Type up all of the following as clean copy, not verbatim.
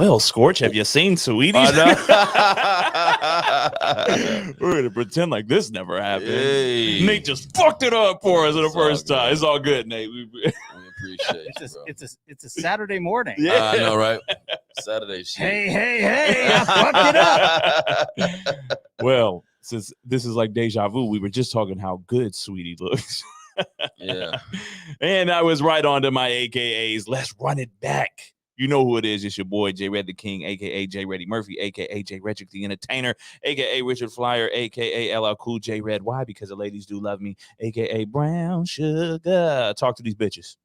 Well, Scorch, have you seen Sweetie? We're gonna pretend like this never happened. Hey. Nate just fucked it up for us in the It's all first time. good. It's all good, Nate. We appreciate you, bro. It's a Saturday morning. Yeah. I know, right? Saturday shit. Hey, I fucked it up. Well, since this is like deja vu, we were just talking how good Sweetie looks. Yeah. And I was right on to my AKAs. Let's run it back. You know who it is. It's your boy, J Red the King, a.k.a. J Reddy Murphy, a.k.a. J Redrick the Entertainer, a.k.a. Richard Flyer, a.k.a. LL Cool J Red. Why? Because the ladies do love me, a.k.a. Brown Sugar. Talk to these bitches.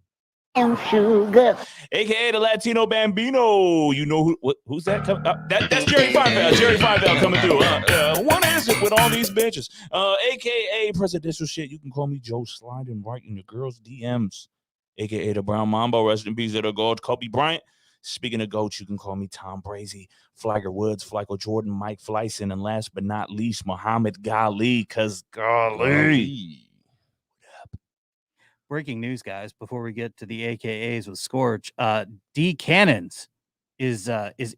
Brown Sugar. A.k.a. the Latino Bambino. You know who's that? That's Jerry Feinfeld. Jerry Feinfeld coming through. What is it with all these bitches? A.k.a. presidential shit. You can call me Joe Sliding right in your girls' DMs. A.k.a. the Brown Mambo. Rest in peace to the GOAT, Kobe Bryant. Speaking of GOATs, you can call me Tom Brady, Flagger Woods, Flacco Jordan, Mike Fleisen, and last but not least, Muhammad Ghali, because golly. Breaking news, guys, before we get to the AKAs with Scorch, D Cannons is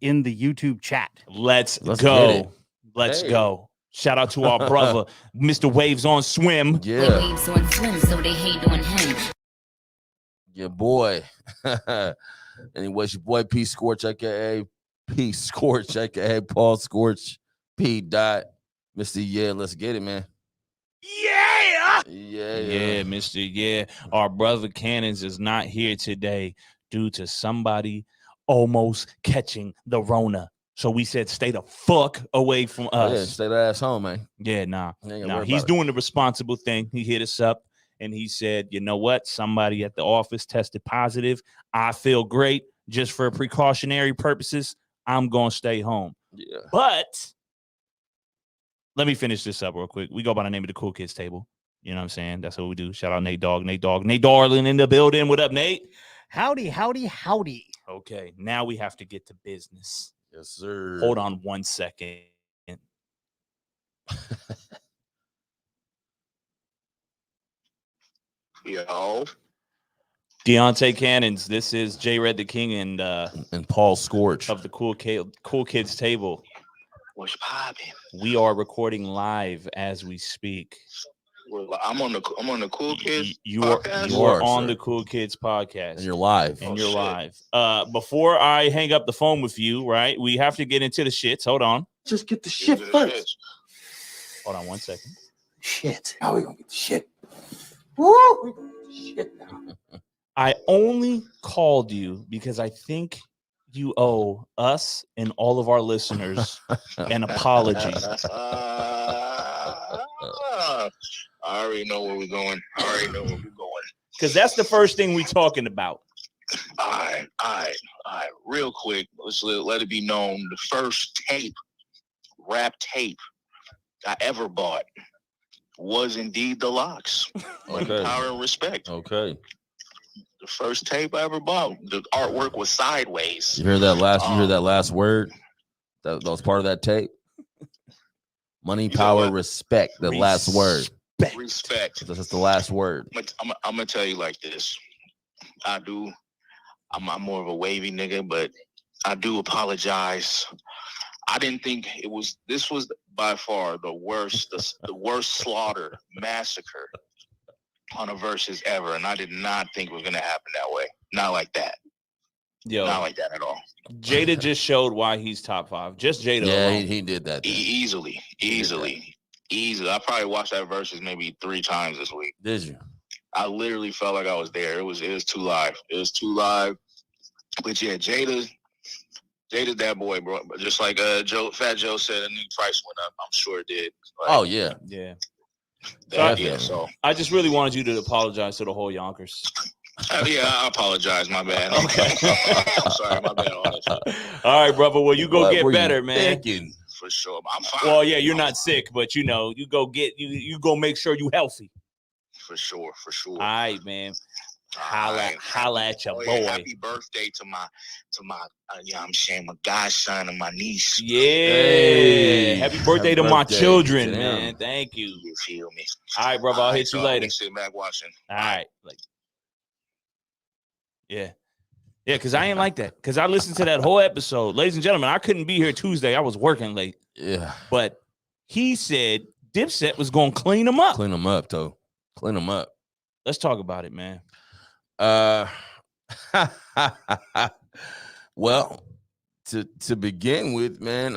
in the YouTube chat. Let's get go. it. Let's Hey. go. Shout out to our brother, Mr. Waves on Swim. Yeah. Waves on swim, so they hate on him. Your boy. Anyway, it's your boy P Scorch, aka P Scorch, aka Paul Scorch, P. Dot. Mr. Yeah, let's get it, man. Yeah. Yeah. Yeah, Mr. Yeah. Our brother Cannons is not here today due to somebody almost catching the Rona. So we said, stay the fuck away from us. Yeah, stay that ass home, man. Yeah, nah. Worry He's about it. doing the responsible thing. He hit us up and he said, you know what? Somebody at the office tested positive. I feel great. Just for precautionary purposes, I'm going to stay home. Yeah. But let me finish this up real quick. We go by the name of the Cool Kids Table. You know what I'm saying? That's what we do. Shout out Nate Dogg. Nate Darling in the building. What up, Nate? Howdy. Okay, now we have to get to business. Yes, sir. Hold on 1 second. Yo. Deontay Cannons, this is J Red the King and Paul Scorch of the Cool Kids Table. What's poppin'? We are recording live as we speak. Well, I'm on the Cool Kids You are podcast? on Sir. the Cool Kids podcast. and you're live. And Oh, you're shit. live. Before I hang up the phone with you, right? We have to get into the shits. Hold on. Just get the Get shit to the first. shits. Hold on 1 second. Shit. Now we're gonna get the shit. Woo! We're gonna get the shit now. I only called you because I think you owe us and all of our listeners an apology. I already know where we're going. Because that's the first thing we're talking about. All right. Real quick, let's let it be known. The first rap tape I ever bought was indeed the Locks. Okay. Power and Respect. Okay. The first tape I ever bought. The artwork was sideways. You hear that last word? That was part of that tape. Money, You know power, what? respect. The last word. Respect. That's the last word. I'm gonna tell you like this. I'm more of a wavy nigga, but I do apologize. I didn't think this was by far the worst slaughter massacre on a versus ever, and I did not think it was gonna happen that way. Not like that. Yo, Not like that at all. Jada just showed why he's top 5. Just Jada Yeah, alone. he did that. Easily. I probably watched that versus maybe 3 times this week. Did you? I literally felt like I was there. It was too live. But yeah, Jada's that boy, bro. But just like Fat Joe said, a new price went up. I'm sure it did. Like, Oh yeah. Yeah. yeah. So I just really wanted you to apologize to the whole Yonkers. I apologize. My bad. Okay. I'm sorry. My bad. All right, brother. Well, you go What get were you better, man. thinking? For sure. I'm fine. Well, yeah, you're not sick, but you go make sure you healthy. For sure. All right, man. Holla at your Oh, boy. yeah, happy birthday to my I'm saying my godson and my niece. Yeah. Hey. Happy birthday to Happy my birthday children, to them. man. Thank you. You feel me? All right, brother. I'll hit you so later. Sit back watching. All right. Yeah. Yeah, because I ain't like that. Because I listened to that whole episode. Ladies and gentlemen, I couldn't be here Tuesday. I was working late. Yeah. But he said Dipset was going to clean him up. Clean them up, though. Clean them up. Let's talk about it, man. Well, to begin with, man,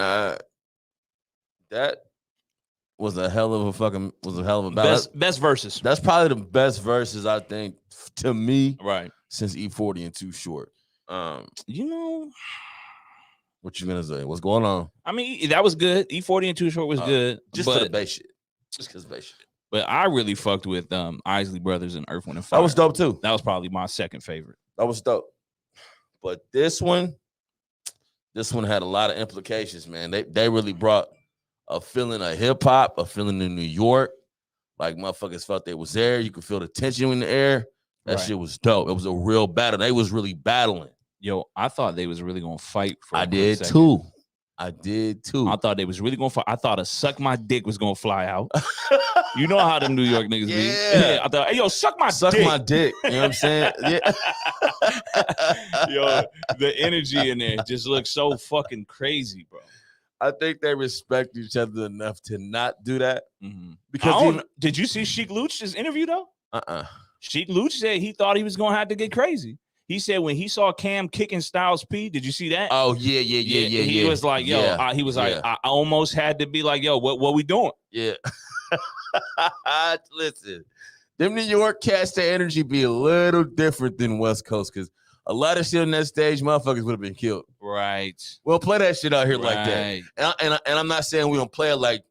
that was a hell of a battle. Best verses. That's probably the best verses, I think, to me, Right. since E40 and Too Short. You know, What you gonna say? What's going on? I mean, that was good. E40 and Too Short was good. Just for the bass shit. Just because bass shit. But I really fucked with Isley Brothers and Earth, Wind and Fire. That was dope too. That was probably my second favorite. That was dope. But this one had a lot of implications, man. They really brought a feeling of hip hop, a feeling in New York. Like motherfuckers felt they was there. You could feel the tension in the air. That Right. shit was dope. It was a real battle. They was really battling. Yo, I thought they was really gonna fight for a I quick did second. too. I did too. I thought they was really gonna fight. I thought a suck my dick was gonna fly out. You know how them New York niggas be. Yeah. I thought, hey, yo, suck my Suck dick. my dick. You know what I'm saying? Yeah. Yo, the energy in there just looks so fucking crazy, bro. I think they respect each other enough to not do that. Mm-hmm. Because Did you see Sheik Luch's interview though? uh-uh. Sheik Luch said he thought he was gonna have to get crazy. He said when he saw Cam kicking Styles P, did you see that? Oh yeah. He was like, yo, Yeah. he was like, Yeah. I almost had to be like, yo, what we doing? Yeah. Listen, them New York cats, their energy be a little different than West Coast because a lot of shit on that stage, motherfuckers would have been killed. Right. We don't play that shit out here like that. Right. And I'm not saying we don't play it like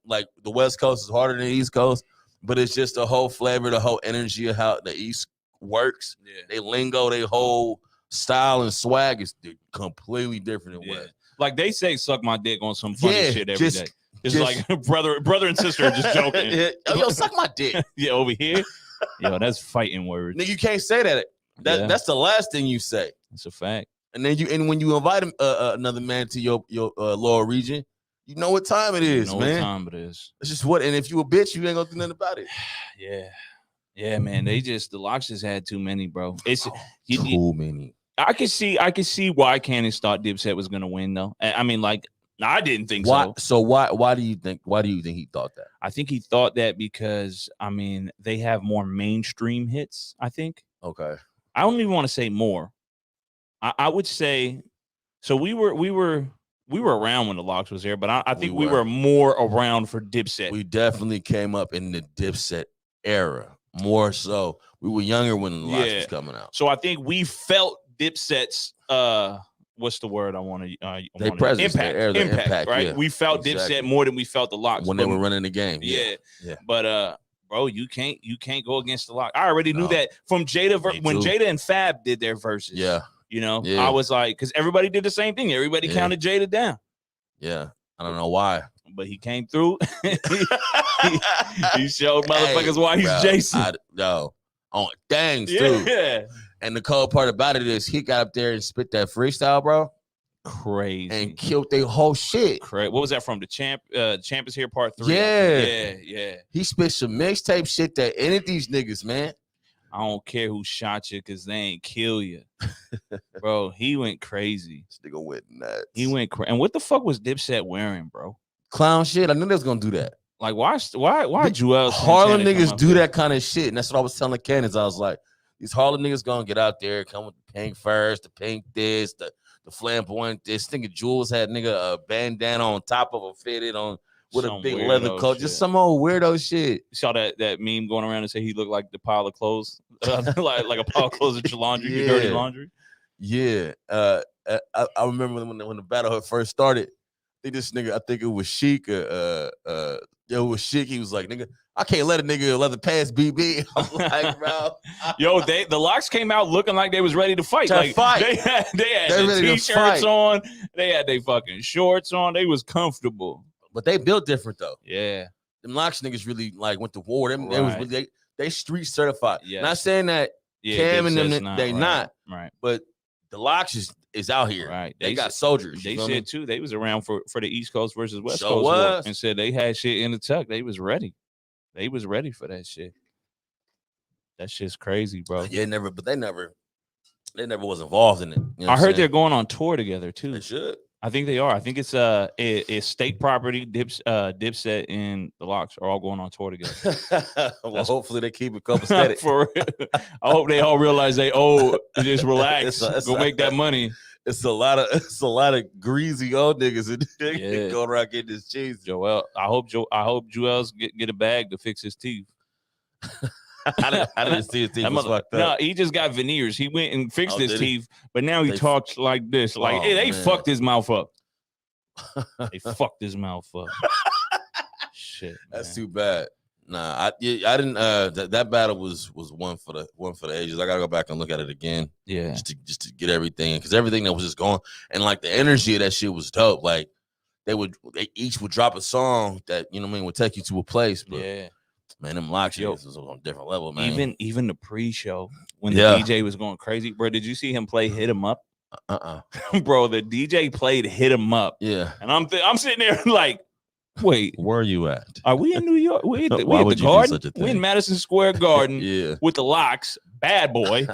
the West Coast is harder than the East Coast, but it's just the whole flavor, the whole energy of how the East works. Yeah. They lingo, they whole style and swag is completely different than Yeah. West. Like they say, suck my dick on some funny Yeah, shit every day. It's just- like brother and sister are just joking. Yeah. Yo, suck my dick. Yeah, over here. Yo, that's fighting words. Nigga, you can't say that. Yeah. That's the last thing you say. It's a fact. And then when you invite another man to your lower region, you know what time it is, You know man. what time it is. It's just what. And if you a bitch, you ain't gonna do nothing about it. Yeah, man. The Locks just had too many, bro. It's Too many. I could see why Cannon thought Dipset was gonna win though. I mean, like, I didn't think Why? so. So why do you think he thought that? I think he thought that because I mean they have more mainstream hits. I think. Okay. I don't even want to say more. I would say so. We were around when the Locks was there, but I think we were more around for Dipset. We definitely came up in the Dipset era more so. We were younger when the Locks was coming out. So I think we felt Dipset's what's the word I want to They presence, impact, right? Yeah, we felt exactly. Dipset more than we felt the Locks when they were running the game. Yeah. Yeah. But bro, you can't go against the Lock. I already knew that from Jada Me when too. Jada and Fab did their verses. Yeah. You know, Yeah. I was like, because everybody did the same thing. Everybody Yeah. counted Jada down, Yeah. I don't know why. but he came through. he showed motherfuckers why he's bro, Jason. On things too. Yeah, And the cold part about it is he got up there and spit that freestyle, bro, crazy. and killed their whole shit. What was that from? The Champ is Here Part 3. Yeah. Yeah. He spit some mixtape shit that any of these niggas, man. I don't care who shot you because they ain't kill you, bro. He went crazy. This nigga went nuts. He went crazy. And what the fuck was Dipset wearing, bro? Clown shit. I knew they was gonna do that. Like, why Joel Harlem Santana come niggas up do here? that kind of shit. And that's what I was telling Candace. I was like, these Harlem niggas gonna get out there, come with the pink furs, the pink this, the flamboyant this. Nigga Jules had nigga a bandana on top of a fitted on with Some a big leather weirdo coat. shit. Just some old weirdo shit. You saw that meme going around and say he looked like the pile of clothes, like a pile of clothes at your laundry, your dirty Yeah. laundry. Yeah. I remember when the battle had first started. I think it was Sheik. It was Sheik. He was like, nigga, I can't let a nigga let the pass BB. I'm like, bro. Yo, the Locks came out looking like they was ready to fight. To Like fight. they had They're the ready to t-shirts fight. on, they had their fucking shorts on, they was comfortable. But they built different though. Yeah. Them Locks niggas really like went to war. Them they was Right. really, they street certified. Yes. Not saying that Yeah, Cam and them, Dipset's they right, not. right. But the Locks is out here. Right. They got soldiers. They you know what I said mean? too, they was around for the East Coast versus West Sure Coast war, was. and said they had shit in the tuck. They was ready. They was ready for that shit. That shit's crazy, bro. Yeah, but they never They never was involved in it. You know I what heard I'm they're saying? going on tour together too. They should. I think they are. I think it's a state property. Dipset and the Locks are all going on tour together. Well, hopefully they keep a couple steady. For real. I hope they all realize they just relax. Go make that money. It's a lot of greasy old niggas Yeah. going around getting this cheese. Joel, I hope Joel's get a bag to fix his teeth. I didn't see his teeth was fucked No, up. he just got veneers. He went and fixed Oh, his did he? teeth, but now he They- talks like this. Like, Oh, hey, they man. fucked his mouth up. They fucked his mouth up. Shit. That's man. too bad. Nah, I didn't. That battle was one for the ages. I gotta go back and look at it again. Yeah. just to get everything, because everything that was just going, and like the energy of that shit was dope. Like they each would drop a song that, you know what I mean, would take you to a place. But Yeah. man, them Locks Yo. was on a different level, man. Even the pre-show when the Yeah. DJ was going crazy, bro. Did you see him play "Hit 'Em Up"? Bro, The DJ played "Hit 'Em Up," yeah. and I'm sitting there like, wait, Where are you at? are we in New York? We at the, Why we at would the you do Garden? such a We in thing? Madison Square Garden Yeah. with the Locks, Bad Boy,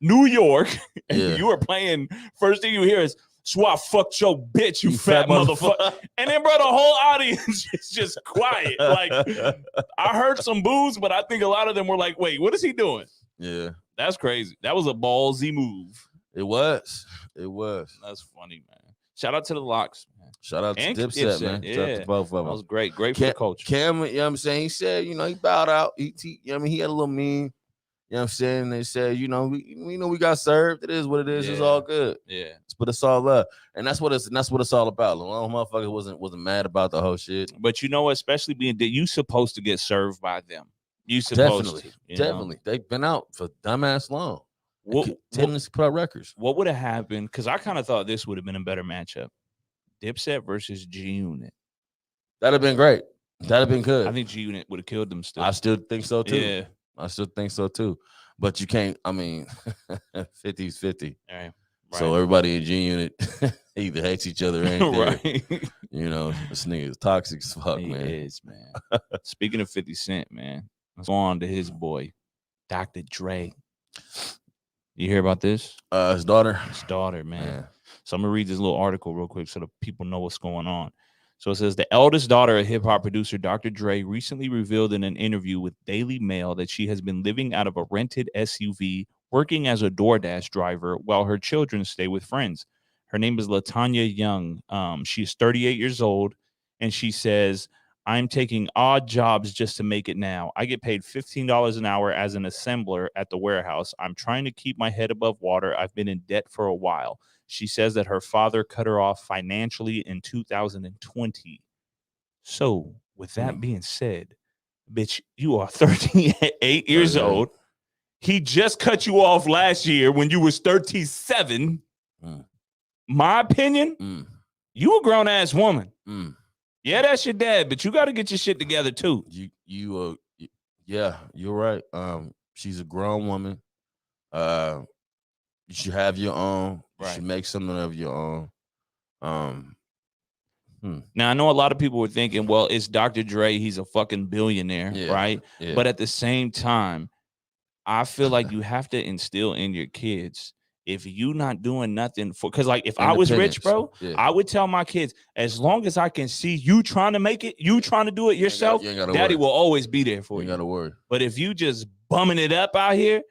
New York, and Yeah. you are playing. First thing you hear is, "So I fucked your bitch, you fat motherfucker." And then, bro, the whole audience is just quiet. Like, I heard some boos, but I think a lot of them were like, wait, what is he doing? Yeah. That's crazy. That was a ballsy move. It was. That's funny, man. Shout out to the Locks, man. Shout out to And Dipset, man. Dipset, Shout out yeah. to both of That them. was great. Great for the culture. Cam, you know what I'm saying? He said, you know, he bowed out. He you know what I mean, he had a little meme. You know what I'm saying? They said, you know, we know we got served. It is what it is. It's Yeah. all good. Yeah. But it's all love. And that's what it's all about. The long motherfucker wasn't mad about the whole shit. But you know what? Especially being that you supposed to get served by them. You supposed Definitely. to. You know? Definitely. They've been out for dumbass long. What Tennis put out records. would have happened? Because I kind of thought this would have been a better matchup. Dipset versus G Unit. That'd have been great. That'd have been good. I think G Unit would have killed them still. I still think so too. Yeah. I still think so too. But you can't, I mean, 50's 50. All right. So everybody in G Unit either hates each other or ain't there. Right. You know, this nigga is toxic as fuck, He man. is, man. Speaking of 50 Cent, man, let's go on to his boy, Dr. Dre. You hear about this? His daughter. His daughter, man. Yeah. So I'm gonna read this little article real quick so the people know what's going on. So it says the eldest daughter of hip hop producer Dr. Dre recently revealed in an interview with Daily Mail that she has been living out of a rented SUV, working as a DoorDash driver while her children stay with friends. Her name is LaTanya Young. She's 38 years old, and she says, "I'm taking odd jobs just to make it now. I get paid $15 an hour as an assembler at the warehouse. I'm trying to keep my head above water. I've been in debt for a while." She says that her father cut her off financially in 2020. So, with that being said, bitch, you are 38 years old. He just cut you off last year when you was 37. My opinion, you a grown ass woman. Yeah, that's your dad, but you got to get your shit together too. Yeah, you're right. She's a grown woman. You should have your own. You should make something of your own. Now I know a lot of people were thinking, well, it's Dr. Dre. He's a fucking billionaire, right? Yeah. But at the same time, I feel like you have to instill in your kids, if you not doing nothing for, because like if I was rich, bro, I would tell my kids, as long as I can see you trying to make it, you trying to do it yourself, you ain't gotta daddy worry. will always be there for You you. gotta worry. But if you just bumming it up out here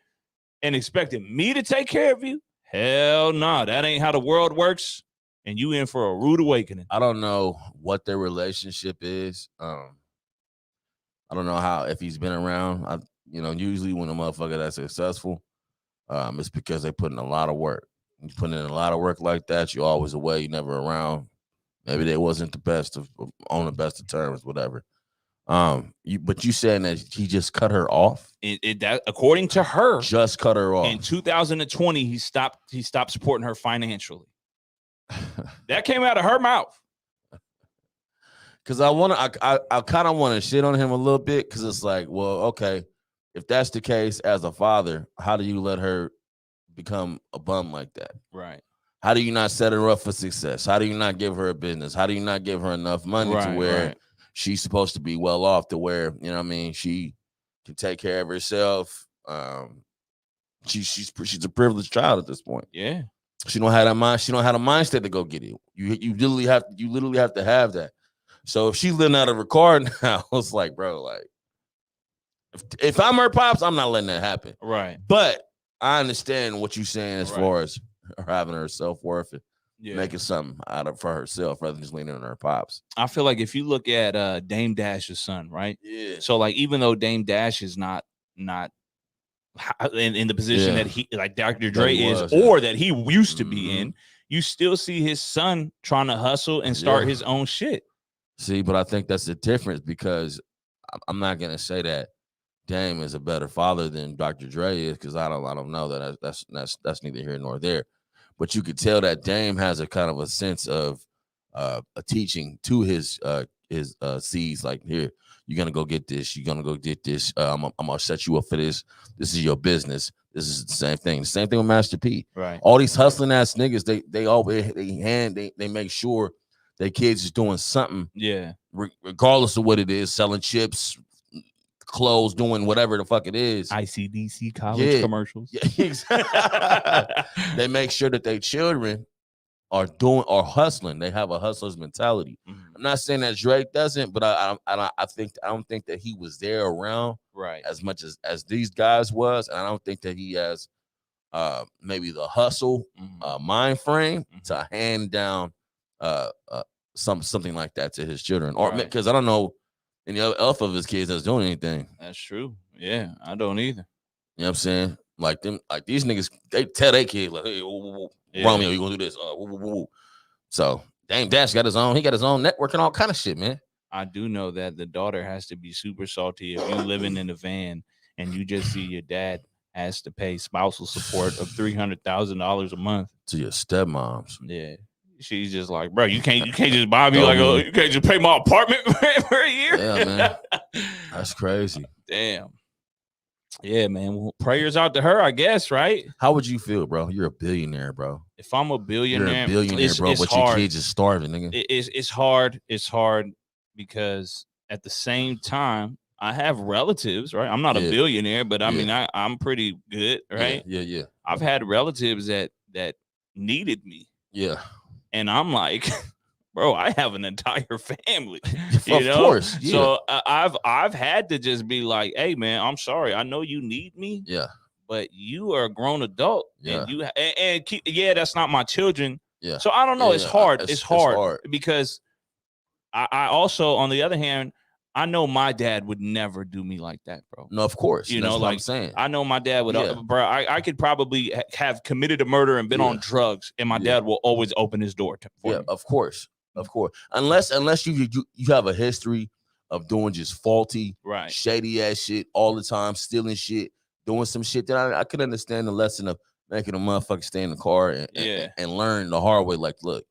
and expecting me to take care of you, hell no, that ain't how the world works. And you in for a rude awakening. I don't know what their relationship is. I don't know how, if he's been around. Usually when a motherfucker that's successful, it's because they put in a lot of work. You put in a lot of work like that, you're always away, you're never around. Maybe they wasn't the best on the best of terms, whatever. But you saying that he just cut her off? That according to her, just cut her off. In 2020, he stopped supporting her financially. That came out of her mouth. Because I kind of want to shit on him a little bit, because it's like, well, okay, if that's the case, as a father, how do you let her become a bum like that? Right. How do you not set her up for success? How do you not give her a business? How do you not give her enough money to where she's supposed to be well off, to where, you know what I mean, she can take care of herself, She's a privileged child at this point. Yeah. She don't have that mind. She don't have a mindset to go get it. You literally have to have that. So if she's living out of her car now, it's like, bro, like if I'm her pops, I'm not letting that happen. Right. But I understand what you're saying as Right. far as her having her self-worth and Yeah. making something out of for herself rather than just leaning on her pops. I feel like if you look at Dame Dash's son, right? Yeah. So like even though Dame Dash is not in the position Yeah. that he like Dr. Dre he is, was, yeah. or that he used to be Mhm. in, you still see his son trying to hustle and start Yeah. his own shit. See, but I think that's the difference because I'm not gonna say that Dame is a better father than Dr. Dre is because I don't know that that's neither here nor there. But you could tell that Dame has a kind of a sense of a teaching to his seeds. Like, here, you're gonna go get this. You're gonna go get this. I'm gonna set you up for this. This is your business. This is the same thing. The same thing with Master P. Right. All these hustling ass niggas, they make sure their kids is doing something. Yeah. Regardless of what it is, selling chips, clothes, doing whatever the fuck it is. ICDC college commercials. Yeah, exactly. They make sure that their children are hustling. They have a hustler's mentality. Mhm. I'm not saying that Drake doesn't, but I don't think that he was there around Right. as much as these guys was, and I don't think that he has maybe the hustle mind frame to hand down something like that to his children, or because I don't know any other alpha of his kids that's doing anything. That's true. Yeah, I don't either. You know what I'm saying? Like these niggas, they tell their kids like, "Hey, Romeo, you gonna do this?" So Dame Dash got his own. He got his own network and all kind of shit, man. I do know that the daughter has to be super salty if you living in a van and you just see your dad has to pay spousal support of $300,000 a month To your stepmoms. Yeah. She's just like, bro, you can't just buy me you can't just pay my apartment for a year. Yeah, man. That's crazy. Damn. Yeah, man. Well, prayers out to her, I guess, right? How would you feel, bro? You're a billionaire, bro. If I'm a billionaire, you're a billionaire, bro, it's but hard. your kids is starving, nigga. It's hard. It's hard because at the same time, I have relatives, right? I'm not a billionaire, but I mean, I'm pretty good, right? Yeah. I've had relatives that needed me. Yeah. And I'm like, bro, I have an entire family. Of course. Yeah. So I've had to just be like, hey man, I'm sorry. I know you need me. Yeah. But you are a grown adult. Yeah. And that's not my children. Yeah. So I don't know. Yeah, it's hard. It's hard because I also, on the other hand, I know my dad would never do me like that, bro. No, of course. You That's know, what like I'm saying. I know my dad would, Yeah. bro. I could probably have committed a murder and been on drugs, and my dad will always open his door for me. Of course, unless you have a history of doing just faulty, right, shady ass shit all the time, stealing shit, doing some shit. Then I could understand the lesson of making a motherfucker stay in the car and learn the hard way. Like, look,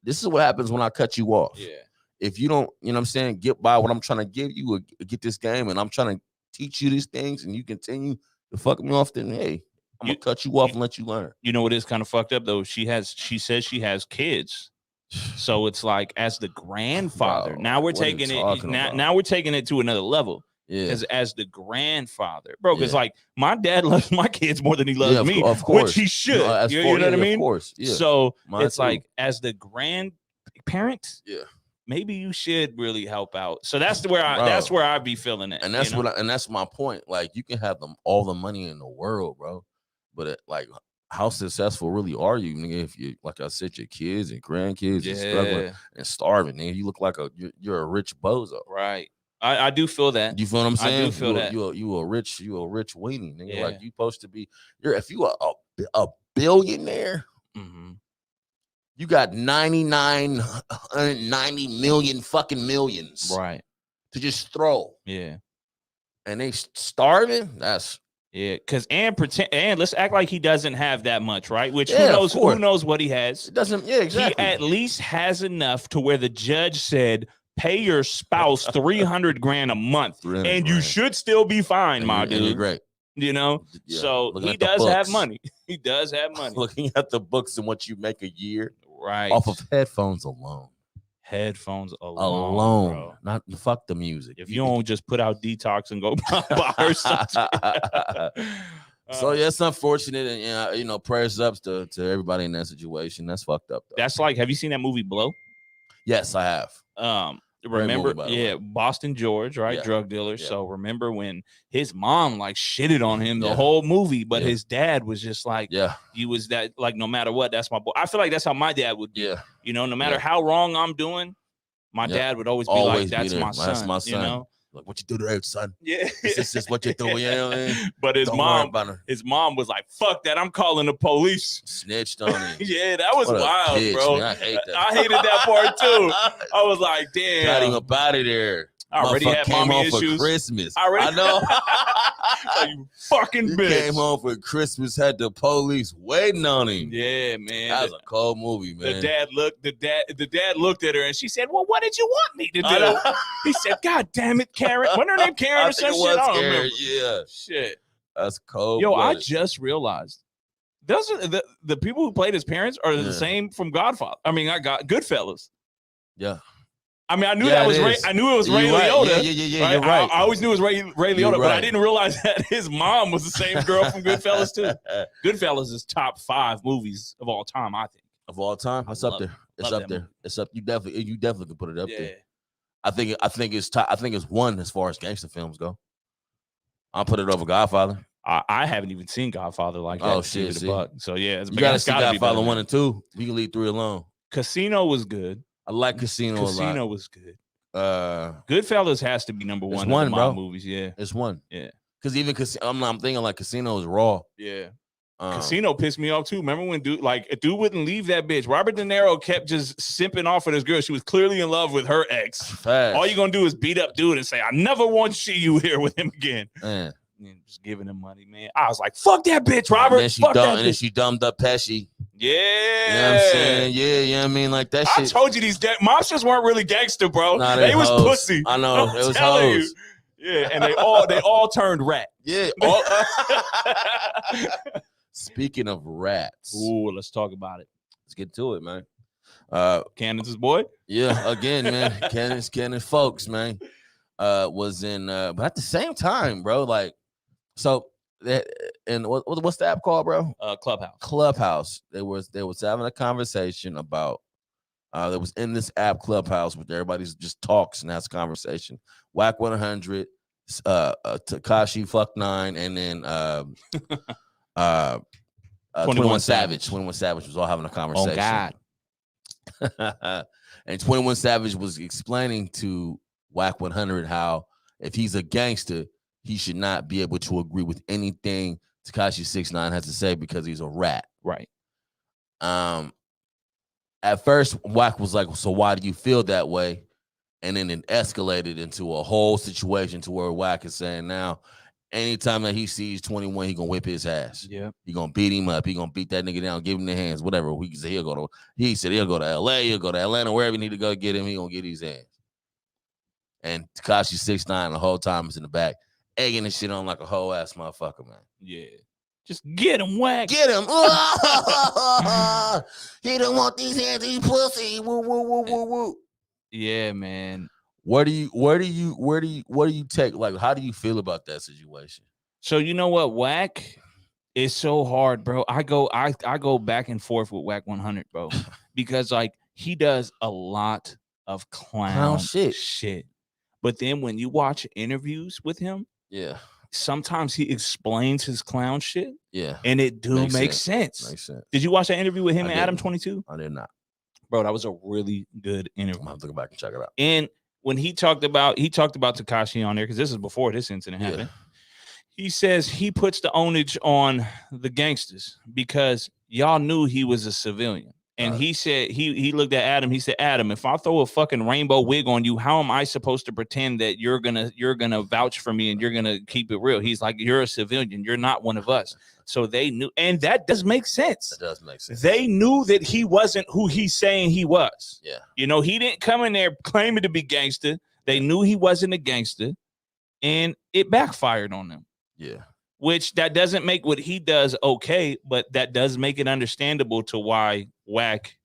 this is what happens when I cut you off. Yeah. If you don't, you know what I'm saying, get by what I'm trying to give you, or get this game, and I'm trying to teach you these things, and you continue to fuck me off, then hey, I'm gonna cut you off and let you learn. You know what is kind of fucked up though? She says she has kids. So it's like, as the grandfather, Bro, now we're taking it now we're taking it to another level. Yeah. Because as the grandfather, bro, because like my dad loves my kids more than he loves me, of course. which he should. No, you know what I mean? Of course. Yeah. So Mine it's too. like, as the grandparent, maybe you should really help out. So that's where I be feeling it. And that's that's my point. Like, you can have all the money in the world, bro, but like, how successful really are you, nigga? If you, like I said, your kids and grandkids are struggling and starving, nigga, you look like you're a rich bozo. Right. I do feel that. You feel what I'm saying? I do feel that. You a rich weenie, nigga. Yeah. Like, you supposed to be. If you are a billionaire, you got 90 million fucking millions, right, to just throw. Yeah. And they starving. That's because and let's act like he doesn't have that much, right? Which who knows what he has? It doesn't. Yeah, exactly. He at least has enough to where the judge said, pay your spouse $300,000 a month, and you should still be fine, my dude. You're great. You know, so he does have money. He does have money. Looking at the books and what you make a year, right, off of headphones alone. Headphones alone, bro. Not fuck the music. If you don't just put out Detox and go buy her something. So yeah, it's unfortunate, and you know, prayers up to everybody in that situation. That's fucked up, though. That's like, have you seen that movie Blow? Yes, I have. Remember, movie, by the way. Boston George, right? Yeah. Drug dealer. Yeah. So remember when his mom like shitted on him the Yeah. whole movie, but Yeah. his dad was just like, Yeah, he was that, like, no matter what, that's my boy. I feel like that's how my dad would be. yeah. You know, no matter Yeah. how wrong I'm doing, my Yeah. dad would always be Always like, be that's there. my son. That's my You son. know? Like, what you do today, son? Yeah. This is just what you're doing. You know what I mean? But his Don't worry mom, about her. his mom was like, fuck that. I'm calling the police. Snitched on him. Yeah, that was What a wild, bitch, bro. man. I hate that. I hated that part too. I was like, damn. Got him up out of there. I already Motherfucker had came mommy home issues. for Christmas. I already- I know. Like, you fucking He bitch. came home for Christmas, had the police waiting on him. Yeah, man. That was a cold movie, man. The dad looked at her and she said, well, what did you want me to I know. do? He said, God damn it, Karen. Wasn't her name Karen I or think some it shit? was I don't Karen, remember. yeah. Shit. That's cold. Yo, I blooded. just realized those are the people who played his parents are Yeah. the same from Godfather. I mean, I got Goodfellas. Yeah. I mean, I knew Yeah, that was it Ray. is. I knew it was Ray You're right. Liotta. Yeah, Right? you're right. I always knew it was Ray Liotta, You're but I right. didn't realize that his mom was the same girl from Goodfellas too. Goodfellas is top 5 movies of all time, I think. Of all time, I it's up love- there. It's love up that there. movie. It's up. You definitely can put it up Yeah. there. I think it's top. I think it's one as far as gangster films go. I'll put it over Godfather. I haven't even seen Godfather like that. Oh, to give shit, it a see? buck. So yeah, You gotta see be Godfather better 1 than and 2. We can leave 3 alone. Casino was good. I like Casino, a Casino was good. lot. Goodfellas has to be number It's one. one, of the bro. mob movies. Yeah, It's one. Yeah. Because even I'm thinking like Casino is raw. yeah. Um, Casino pissed me off too. Remember when dude wouldn't leave that bitch? Robert De Niro kept just simping off with this girl. She was clearly in love with her ex. Fast. All you're gonna do is beat up dude and say, I never want to see you here with him again. Man. And just giving him money, man. I was like, fuck that bitch, Robert. And then she Fuck dumb, that and then bitch. she dumbed up Pesci. Yeah. You know what I'm saying? Yeah, you know what I mean? Like that I shit. told you these mobsters weren't really gangster, bro. Nah, they was hoes. pussy. I know. I'm It was telling hoes. you. Yeah, and they all turned rat. Yeah. Speaking of rats, Ooh, let's talk about it. let's get to it, man. Cannon's boy. Yeah, again, man. Cannon folks, man. Was in but at the same time, bro, like so that and what's the app called, bro? Clubhouse. They was having a conversation about that was in this app Clubhouse where everybody's just talks and has conversation. Whack 100, Takashi Fuck 9, and then 21 Savage. 21 Savage was all having a conversation. Oh God. And 21 Savage was explaining to Whack 100 how if he's a gangster, he should not be able to agree with anything Tekashi 6ix9ine has to say because he's a rat. Right. At first, Whack was like, so why do you feel that way? And then it escalated into a whole situation to where Whack is saying now, anytime that he sees 21, he gonna whip his ass. Yeah. He gonna beat him up. He gonna beat that nigga down, give him the hands, whatever. He said he'll go to LA, he'll go to Atlanta, wherever he need to go get him, he gonna get his hands. And Tekashi 6ix9ine the whole time is in the back, egging this shit on like a whole ass motherfucker, man. Yeah. Just get him, Whack. Get him. He don't want these hands, he pussy. Woo, woo, woo, woo, woo. Yeah, man. Where do you take, like, how do you feel about that situation? So you know what, Whack is so hard, bro. I go back and forth with Whack 100, bro, because like he does a lot of clown shit. But then when you watch interviews with him, Yeah. sometimes he explains his clown shit, Yeah. and it makes sense. Makes sense. Did you watch that interview with him I and Adam didn't. 22? I did not. Bro, that was a really good I'm interview. gonna have to go back and check it out. And when he talked about Tekashi on there, because this is before this incident happened. He says he puts the onus on the gangsters because y'all knew he was a civilian. And he said he looked at Adam. He said, Adam, if I throw a fucking rainbow wig on you, how am I supposed to pretend that you're gonna vouch for me and you're gonna keep it real? He's like, you're a civilian. You're not one of us. So they knew, and that does make sense. That does make sense. They knew that he wasn't who he's saying he was. Yeah. You know, he didn't come in there claiming to be gangster. They knew he wasn't a gangster, and it backfired on them. Yeah. Which that doesn't make what he does okay, but that does make it understandable to why Whack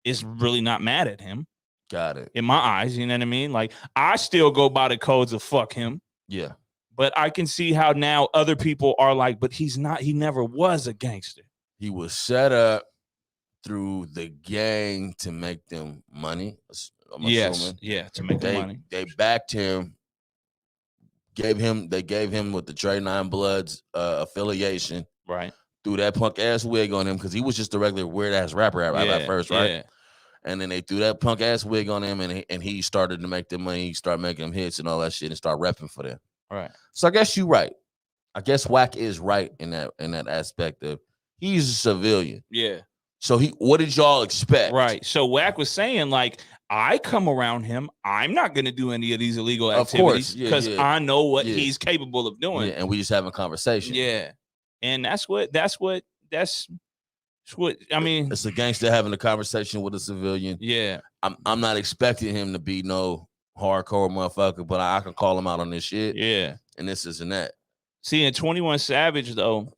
is really not mad at him. Got it. In my eyes, you know what I mean? Like, I still go by the codes of fuck him, Yeah. But I can see how now other people are like, but he's not. He never was a gangster. He was set up through the gang to make them money. I'm assuming. Yeah, to make the money. They backed him. They gave him with the Trey Nine Bloods affiliation. Right. Threw that punk ass wig on him because he was just a regular weird ass rapper at first, right? Yeah. And then they threw that punk ass wig on him, and he started to make them money. He started making them hits and all that shit, and start repping for them. Right. So I guess you're right. I guess Wack is right in that aspect of he's a civilian. Yeah. So what did y'all expect? Right. So Wack was saying, like, I come around him. I'm not going to do any of these illegal activities because I know what he's capable of doing. Yeah, and we just having a conversation. Yeah. And that's what I mean. It's a gangster having a conversation with a civilian. Yeah. I'm not expecting him to be no hardcore motherfucker, but I can call him out on this shit. Yeah. And this and that. See, in 21 Savage, though,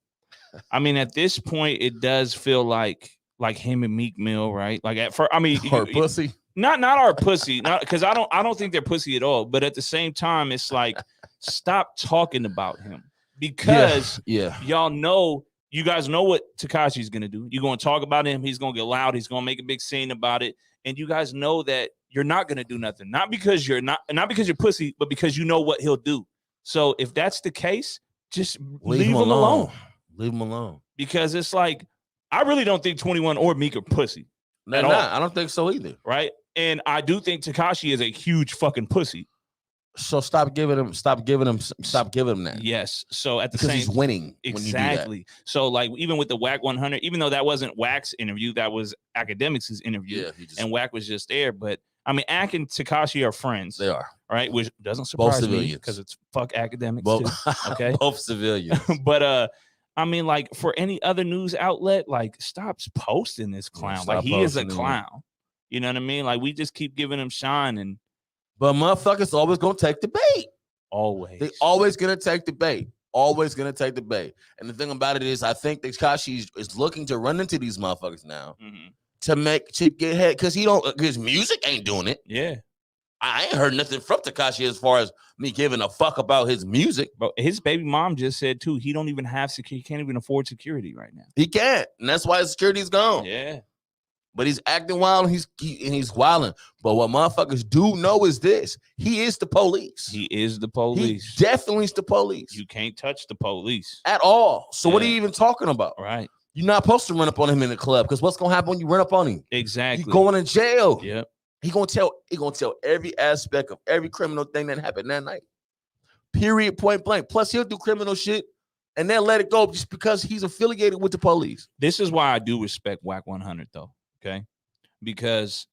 I mean, at this point, it does feel like him and Meek Mill, right? Like at first, I mean, our pussy. Not our pussy, not because I don't think they're pussy at all. But at the same time, it's like stop talking about him because y'all know, you guys know what Tekashi's gonna do. You're gonna talk about him. He's gonna get loud. He's gonna make a big scene about it, and you guys know that you're not gonna do nothing. Not because you're pussy, but because you know what he'll do. So if that's the case, just leave him alone. Leave him alone. Because it's like, I really don't think 21 or Meek are pussy. They're not. I don't think so either. Right? And I do think Tekashi is a huge fucking pussy. So stop giving him that. Yes. So at the because same, he's winning. Exactly. So like even with the Wack 100, even though that wasn't Wack's interview, that was Academics' interview. Yeah, and Wack was just there. But I mean, Ak and Tekashi are friends. They are. Right? Which doesn't surprise me because it's fuck Academics too. Okay. Both civilians. But I mean, like for any other news outlet, like stop posting this clown. Like he is a clown. You know what I mean? Like we just keep giving him shine, but motherfuckers always gonna take the bait. Always. They always gonna take the bait. Always gonna take the bait. And the thing about it is, I think Tekashi is looking to run into these motherfuckers now to get ahead because his music ain't doing it. Yeah. I ain't heard nothing from Tekashi as far as me giving a fuck about his music. But his baby mom just said too, he don't even have security. He can't even afford security right now. He can't, and that's why his security's gone. Yeah. But he's acting wild and he's wilding. But what motherfuckers do know is this: he is the police. He is the police. He definitely is the police. You can't touch the police at all. So what are you even talking about? Right. You're not supposed to run up on him in the club because what's gonna happen when you run up on him? Exactly. You're going to jail. Yep. He gonna tell every aspect of every criminal thing that happened that night. Period. Point blank. Plus, he'll do criminal shit and then let it go just because he's affiliated with the police. This is why I do respect Wack 100 though. Okay. Because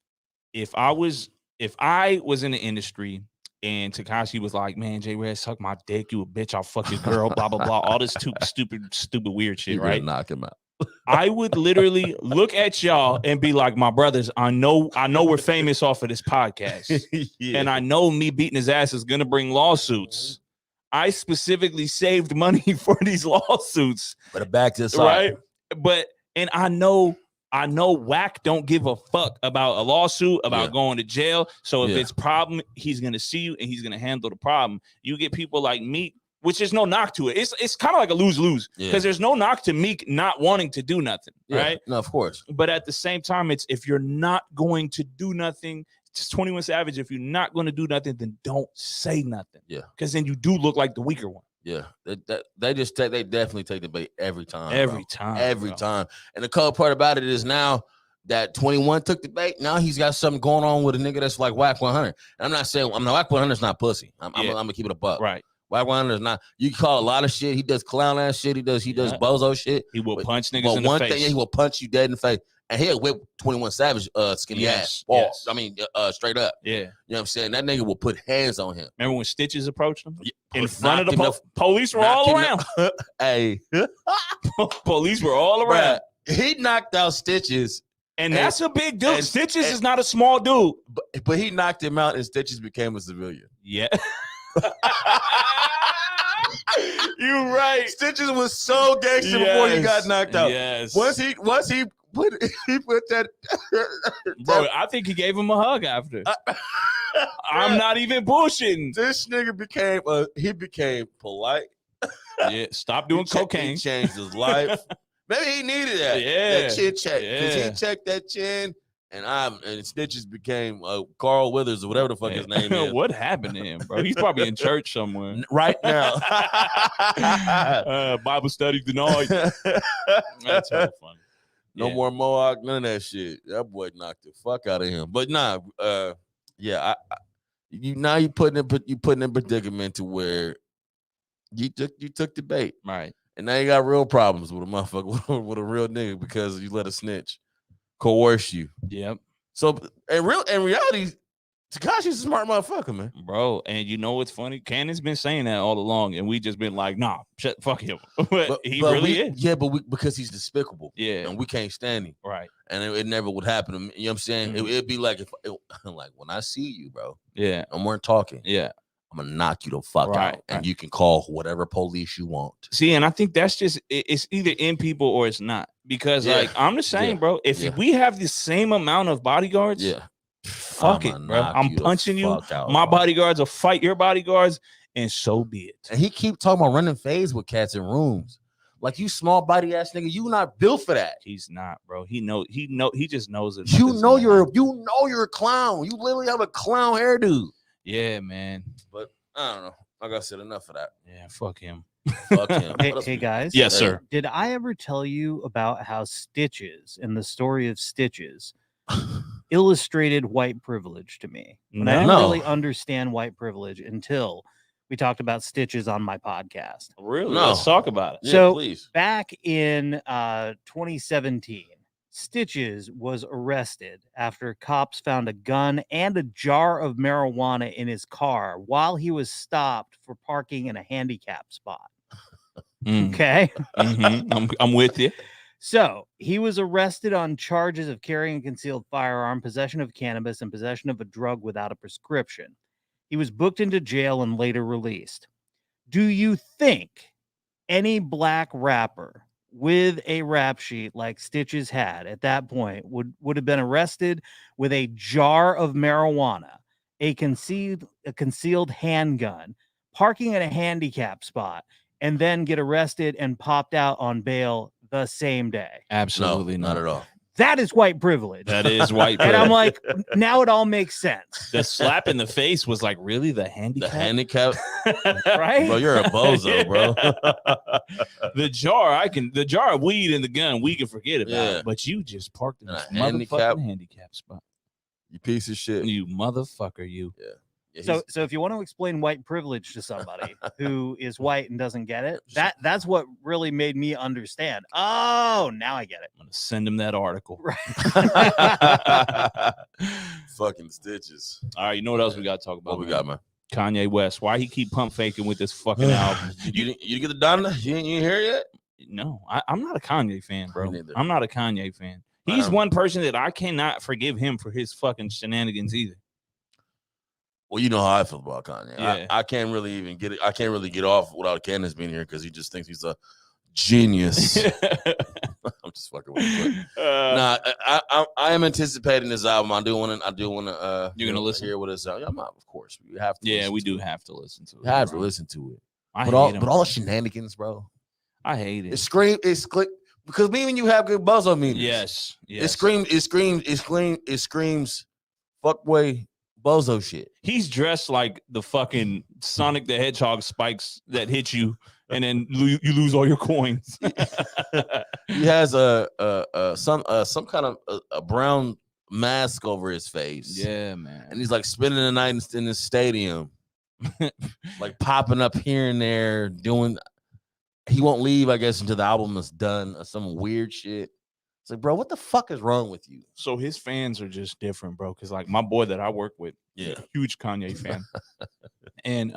if I was in the industry and Tekashi was like, man, J Red, suck my dick, you a bitch, I'll fuck your girl, blah, blah, blah, all this stupid weird shit, right? Knock him out. I would literally look at y'all and be like, my brothers, I know we're famous off of this podcast. And I know me beating his ass is gonna bring lawsuits. I specifically saved money for these lawsuits. But back to this right. But and I know Wack don't give a fuck about a lawsuit, about going to jail. So if it's problem, he's gonna see you and he's gonna handle the problem. You get people like Meek, which is no knock to it. It's kind of like a lose-lose because there's no knock to Meek not wanting to do nothing, right? No, of course. But at the same time, it's if you're not going to do nothing, it's 21 Savage. If you're not going to do nothing, then don't say nothing. Yeah, because then you do look like the weaker one. Yeah, they definitely take the bait every time. Every time. And the cool part about it is now that 21 took the bait. Now he's got something going on with a nigga that's like Wack 100. And I'm not saying Wack 100 is not pussy. I'm gonna keep it a buck. Right. Wack 100 is not. You can call a lot of shit. He does clown ass shit. He does bozo shit. He will punch niggas in the face. He will punch you dead in the face. And he'll whip 21 Savage skinny ass. Yes. I mean, straight up. Yeah. You know what I'm saying? That nigga will put hands on him. Remember when Stitches approached him? Yeah, in front of the police were all around. Hey. Police were all around. Bruh, he knocked out Stitches. And that's a big dude. Stitches is not a small dude. But he knocked him out and Stitches became a civilian. Yeah. You're right. Stitches was so gangster before he got knocked out. Yes. Once he put that bro, I think he gave him a hug after. I'm not even bullshitting. This nigga became polite. Yeah, stop doing cocaine. He changed his life. Maybe he needed that. Yeah. That chin check. Because Yeah. he checked that chin, and Stitches became Carl Withers or whatever the fuck his name is. What happened to him, bro? He's probably in church somewhere. Right now. Bible study tonight. That's so funny. No Yeah. more Mohawk, none of that shit. That boy knocked the fuck out of him. But nah, yeah, you putting in predicament to where you took the bait. Right. And now you got real problems with a motherfucker, with a real nigga because you let a snitch coerce you. Yep. So in reality, Tekashi's a smart motherfucker, man. Bro, and you know what's funny? Cannon's been saying that all along, and we just been like, nah, fuck him. but he really is. Yeah, but because he's despicable. Yeah. And we can't stand him. Right. And it never would happen to me. You know what I'm saying? Mhm. It'd be like like when I see you, bro. Yeah. And we're talking. Yeah. I'm gonna knock you the fuck Right, out, and right. you can call whatever police you want. See, and I think that's just it's either in people or it's not. Because like I'm the same, bro. If we have the same amount of bodyguards, fuck it, bro. I'm punching you. My bodyguards will fight your bodyguards, and so be it. And he keep talking about running phase with cats in rooms. Like, you small body ass nigga, you not built for that. He's not, bro. He just knows it. You know you're a clown. You literally have a clown hairdo. Yeah, man. But I don't know. Like I said, enough of that. Yeah, fuck him. Fuck him. Hey guys. Yes, sir. Did I ever tell you about how Stitches and the story of Stitches illustrated white privilege to me? And I didn't No. really understand white privilege until we talked about Stitches on my podcast. Really? No. Let's talk about it. Yeah, So please. back in 2017, Stitches was arrested after cops found a gun and a jar of marijuana in his car while he was stopped for parking in a handicap spot. Mm. Okay. Mhm. I'm with you. So he was arrested on charges of carrying a concealed firearm, possession of cannabis, and possession of a drug without a prescription. He was booked into jail and later released. Do you think any black rapper with a rap sheet like Stitches had at that point would have been arrested with a jar of marijuana, a concealed handgun, parking in a handicap spot, and then get arrested and popped out on bail the same day? Absolutely Not at all. That is white privilege. That is white And privilege. I'm like, now it all makes sense. The slap in the face was like, really? The The handicap? handicap, Right? bro. You're a bozo, bro. The jar of weed and the gun, we can forget about Yeah. it. But you just parked in And this a handicap. motherfucking handicap spot. You piece of shit. You motherfucker, you. Yeah, So if you want to explain white privilege to somebody who is white and doesn't get it, that's what really made me understand. Oh, now I get it. I'm gonna send him that article. fucking Stitches. All right, you know what else we got to talk about? What we got, man? Kanye West. Why he keep pump faking with this fucking album? You get the Donna? You ain't hear yet? No, I'm not a Kanye fan, bro. Me neither. I'm not a Kanye fan. He's one person that I cannot forgive him for his fucking shenanigans either. Well, you know how I feel about Kanye. Yeah. I can't really even get it. I can't really get off without Candace being here because he just thinks he's a genius. I'm just fucking with you. Nah, I am anticipating this album. I do want to. You're gonna listen? Hear what it's out. Yeah, of course. We have to. Yeah, listen we to do it. have to listen to it. We have to bro. listen to it. I But hate him. all the shenanigans, bro. I hate it. It's click because me when you have good buzz on me. Yes. It screams fuckboy bozo shit. He's dressed like the fucking Sonic the Hedgehog spikes that hit you, and then you lose all your coins. He has some kind of a brown mask over his face. Yeah, man. And he's like spending the night in the stadium, like popping up here and there, doing. He won't leave, I guess, until the album is done or some weird shit. It's like, bro, what the fuck is wrong with you? So his fans are just different, bro. Because like my boy that I work with, Yeah. huge Kanye fan, and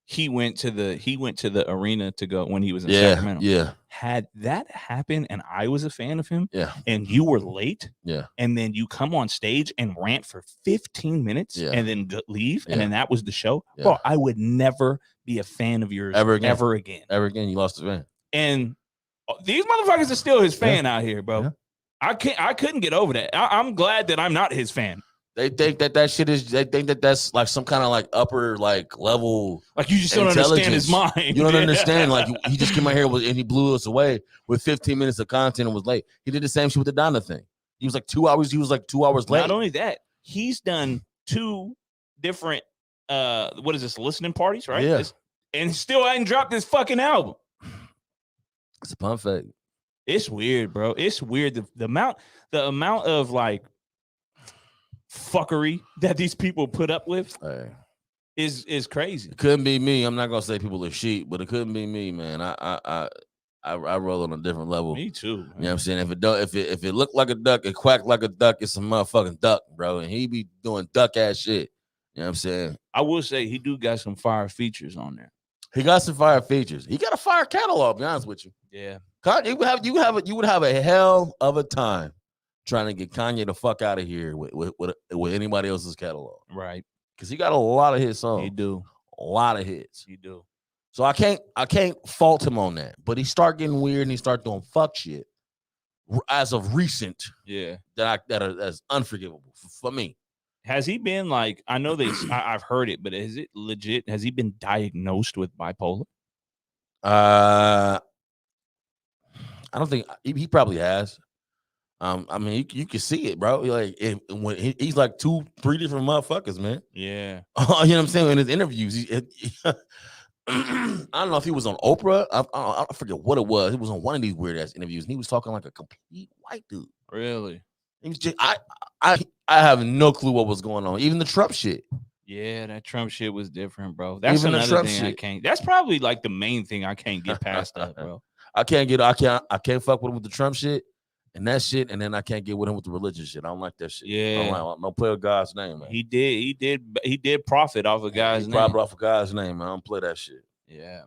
he went to the arena to go when he was in Sacramento. Yeah, Had that happened, and I was a fan of him, yeah, and you were late, yeah. and then you come on stage and rant for 15 minutes, Yeah. and then leave, Yeah. and then that was the show, Yeah. bro. I would never be a fan of yours Ever again. Ever again. Ever again, you lost the fan. And these motherfuckers are still his fan out here, bro. Yeah. I couldn't get over that. I'm glad that I'm not his fan. They think that shit is. They think that that's like some kind of like upper like level. Like you just don't understand his mind. You don't understand. Like he just came out here and he blew us away with 15 minutes of content and was late. He did the same shit with the Donna thing. He was like 2 hours. He was like 2 hours late. Not only that, he's done 2 different what is this, listening parties, right? Yeah. And still hadn't dropped his fucking album. It's a pump fake. It's weird, bro. It's weird. The amount of like fuckery that these people put up with is crazy. It couldn't be me. I'm not gonna say people are sheep, but it couldn't be me, man. I roll on a different level. Me too. Man. You know what I'm saying? If it looked like a duck, it quacked like a duck, it's a motherfucking duck, bro. And he be doing duck ass shit. You know what I'm saying? I will say he do got some fire features on there. He got some fire features. He got a fire catalog, to be honest with you. Yeah. You would have a hell of a time trying to get Kanye the fuck out of here with anybody else's catalog. Right. Because he got a lot of hit songs. He do. A lot of hits. He do. So I can't fault him on that. But he start getting weird and he start doing fuck shit as of recent. Yeah. That's unforgivable for me. Has he been like, I know I've heard it, but is it legit? Has he been diagnosed with bipolar? I don't think he probably has. I mean, you can see it, bro. Like when he's like 2-3 different motherfuckers, man. Yeah. You know what I'm saying? In his interviews, I don't know if he was on Oprah. I forget what it was. He was on one of these weird ass interviews, and he was talking like a complete white dude. Really? He was just, I have no clue what was going on. Even the Trump shit. Yeah, that Trump shit was different, bro. That's Even the another Trump thing shit. I can't. That's probably like the main thing I can't get past that, bro. I can't fuck with him with the Trump shit and that shit, and then I can't get with him with the religion shit. I don't like that shit. Yeah. I don't play with God's name, man. He did profit off of God's name. Profit off of God's name, man. I don't play that shit. Yeah,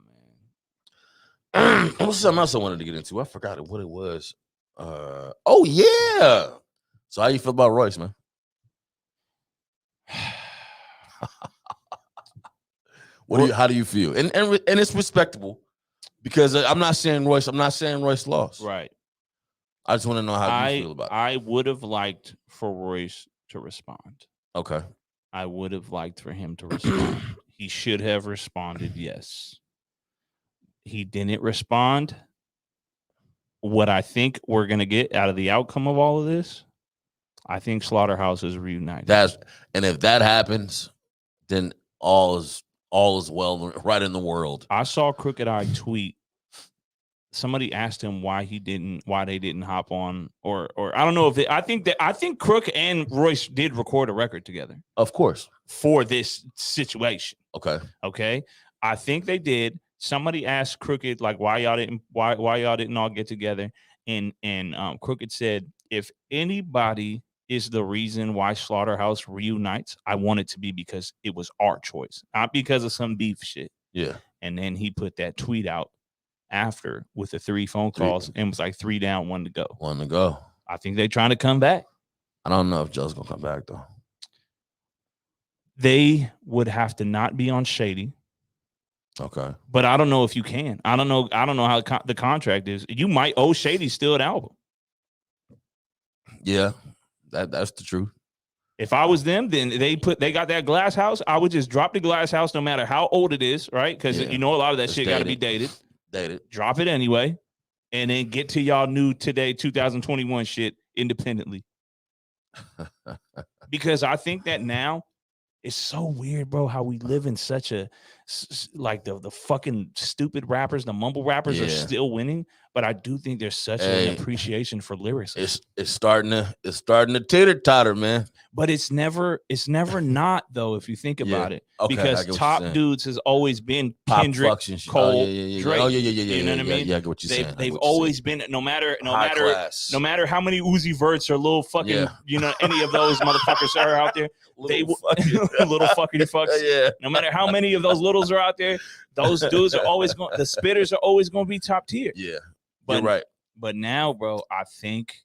man. What's something else I wanted to get into? I forgot what it was. Oh yeah. So how you feel about Royce, man? How do you feel? And it's respectable because I'm not saying Royce lost. Right. I just want to know how you feel about it. I would have liked for Royce to respond. Okay. I would have liked for him to respond. He should have responded, yes. He didn't respond. What I think we're going to get out of the outcome of all of this, I think Slaughterhouse is reunited. And if that happens, then all is well right in the world. I saw Crooked Eye tweet. Somebody asked him why they didn't hop on, or I don't know if I think Crook and Royce did record a record together. Of course. For this situation. Okay. I think they did. Somebody asked Crooked like why y'all didn't all get together, and Crooked said, if anybody is the reason why Slaughterhouse reunites, I want it to be because it was our choice, not because of some beef shit. Yeah. And then he put that tweet out after with the 3 phone calls and was like 3 down, 1 to go. 1 to go. I think they're trying to come back. I don't know if Joe's gonna come back though. They would have to not be on Shady. Okay. But I don't know if you can. I don't know how the contract is. You might owe Shady still an album. Yeah, that's the truth. If I was them, then they got that Glass House. I would just drop the Glass House no matter how old it is, right? Because you know a lot of that shit got to be dated. Drop it anyway, and then get to y'all new today 2021 shit independently. Because I think that now it's so weird, bro, how we live in such a like the fucking stupid rappers, the mumble rappers are still winning. But I do think there's such an appreciation for lyrics. It's starting to teeter totter, man. But it's never not though, if you think about it. Okay, because Top Dudes has always been Kendrick, Cole, Drake. Oh, you know what I mean? Yeah, I get what you're saying. They've always been no matter how many Uzi Verts or little fucking any of those motherfuckers are out there. Little fucking fucks. Yeah. No matter how many of those littles are out there, those dudes are always going. The spitters are always going to be top tier. Yeah. But, you're right. But now, bro, I think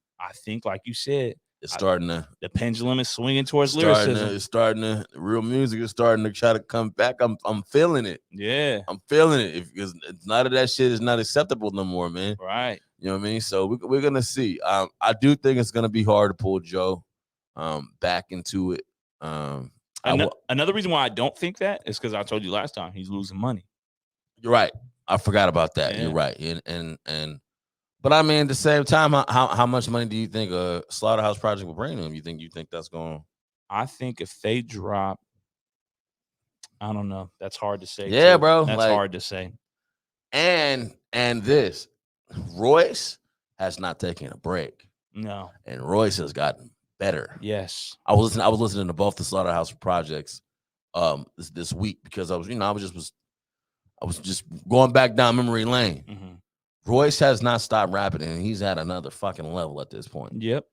like you said, it's starting to the pendulum is swinging towards lyricism. It's starting to real music is starting to try to come back. I'm feeling it. Yeah, I'm feeling it. Because none of that shit is not acceptable no more, man. Right. You know what I mean? So we're gonna see. I do think it's gonna be hard to pull Joe back into it. Another reason why I don't think that is because I told you last time he's losing money. You're right. I forgot about that. Yeah. You're right. And but I mean, at the same time, how much money do you think a Slaughterhouse Project will bring them? You think that's going? I think if they drop, I don't know. That's hard to say. Yeah, too. bro. That's like, hard to say. And this, Royce has not taken a break. No. And Royce has gotten better. Yes. I was listening to both the Slaughterhouse Projects this week because I was just going back down memory lane. Mm-hmm. Royce has not stopped rapping, and he's at another fucking level at this point. Yep.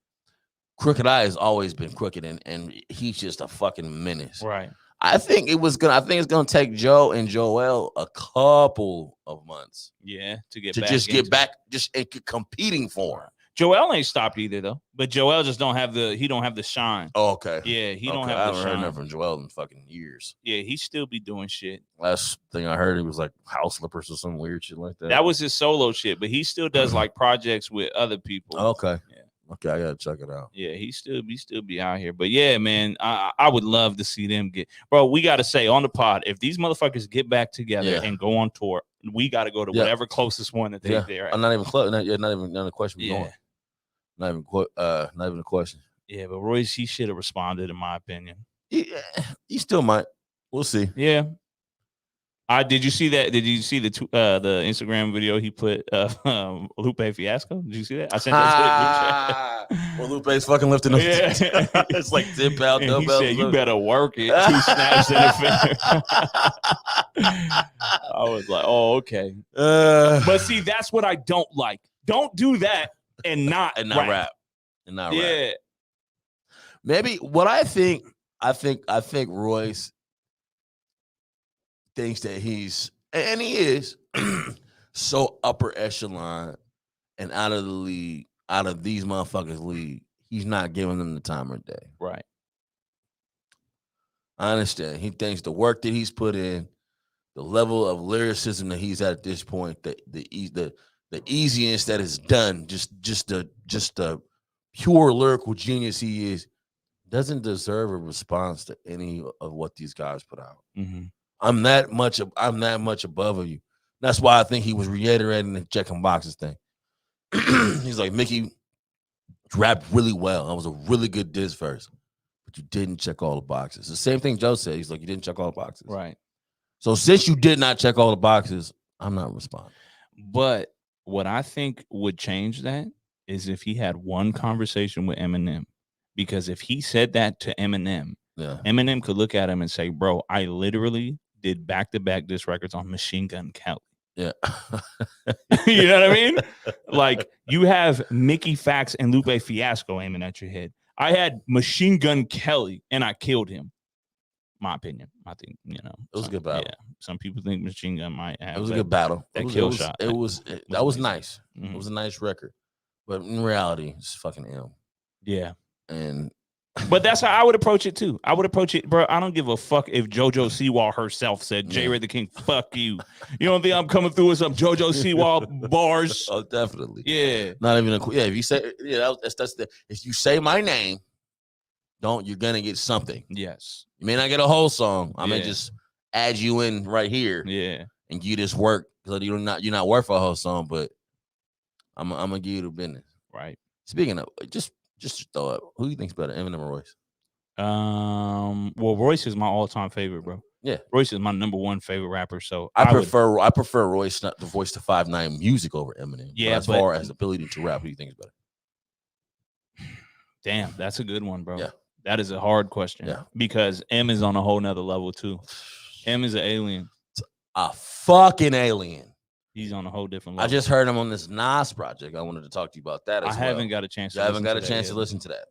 Crooked I has always been crooked, and he's just a fucking menace. Right. I think it's gonna take Joe and Joel a couple of months. Yeah. To get back and competing for him. Joel ain't stopped either though, but Joel just don't have the shine. Oh, okay. Yeah, he don't I have the haven't heard shine. nothing from Joel in fucking years. Yeah, he still be doing shit. Last thing I heard, it was like house slippers or some weird shit like that. That was his solo shit, but he still does like projects with other people. Okay. Yeah. Okay, I gotta check it out. Yeah, he still be out here. But yeah, man, I would love to see them get. Bro, we got to say on the pod, if these motherfuckers get back together and go on tour, we got to go to whatever closest one that they're at. I'm not even close. Not even a question. Yeah. Not even a question. Yeah, but Royce, he should have responded, in my opinion. He still might. We'll see. Yeah. Did you see that? Did you see the Instagram video he put Lupe Fiasco? Did you see that? I sent that to the group chat. Well, Lupe's fucking lifting up. Yeah. It's like dip out. And he said, "You better work it." 2 snaps in the finger. I was like, "Oh, okay." But see, that's what I don't like. Don't do that and not rap. And not rap. Maybe what I think Royce thinks that he is so upper echelon and out of the league, out of these motherfuckers' league, he's not giving them the time of day. Right. I understand. He thinks the work that he's put in, the level of lyricism that he's at this point, the easiness that is done, just the pure lyrical genius he is, doesn't deserve a response to any of what these guys put out. Mm-hmm. I'm that much above you. That's why I think he was reiterating the checking boxes thing. He's like, Mickey rapped really well. That was a really good diss verse, but you didn't check all the boxes. The same thing Joe said. He's like, you didn't check all the boxes. Right. So since you did not check all the boxes, I'm not responding. But what I think would change that is if he had one conversation with Eminem, because if he said that to Eminem, Eminem could look at him and say, "Bro, I literally did back-to-back diss records on Machine Gun Kelly." Yeah. You know what I mean? Like, you have Mickey Fax and Lupe Fiasco aiming at your head. I had Machine Gun Kelly and I killed him. My opinion. I think, it was a good battle. Yeah. Some people think Machine Gun might have. It was a good battle. That kill shot. That was nice. Mm-hmm. It was a nice record. But in reality, it's fucking ill. Yeah. And but that's how I would approach it too. I would approach it, bro. I don't give a fuck if JoJo Siwa herself said, "J-Ray the King, fuck you." You don't think I'm coming through with some JoJo Siwa bars? Oh, definitely. Yeah. Not even if you say if you say my name, you're gonna get something. Yes. You may not get a whole song. I may just add you in right here. Yeah. And give you this work because you're not worth a whole song, but I'm gonna give you the business. Right. Speaking of just throw up. Who do you think's better, Eminem or Royce? Well, Royce is my all-time favorite, bro. Yeah, Royce is my number one favorite rapper. So I prefer Royce, not the voice to 5'9" music over Eminem. Yeah, but as far as ability to rap, who do you think is better? Damn, that's a good one, bro. Yeah, that is a hard question. Yeah, because M is on a whole nother level too. M is an alien. A fucking alien. He's on a whole different level. I just heard him on this Nas project. I wanted to talk to you about that as well. I haven't got a chance to listen to that.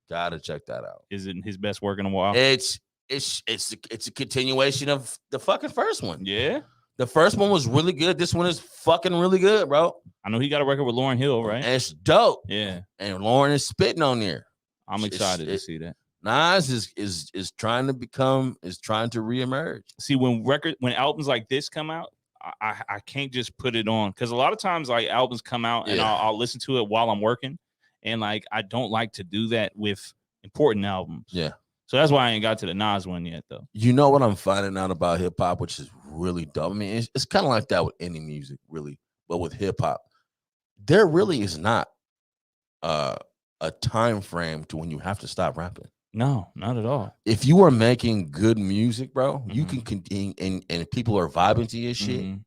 Gotta check that out. Is it his best work in a while? It's a continuation of the fucking first one. Yeah. The first one was really good. This one is fucking really good, bro. I know he got a record with Lauryn Hill, right? And it's dope. Yeah. And Lauren is spitting on there. I'm excited to see that. Nas is trying to reemerge. See, when albums like this come out, I can't just put it on, because a lot of times like albums come out and I'll listen to it while I'm working, and like I don't like to do that with important albums. Yeah. So that's why I ain't got to the Nas one yet, though. You know what I'm finding out about hip hop, which is really dope. I mean, it's kind of like that with any music, really, but with hip hop, there really is not a time frame to when you have to stop rapping. No, not at all. If you are making good music, bro, you Mhm. can continue, and people are vibing to your shit. Mhm.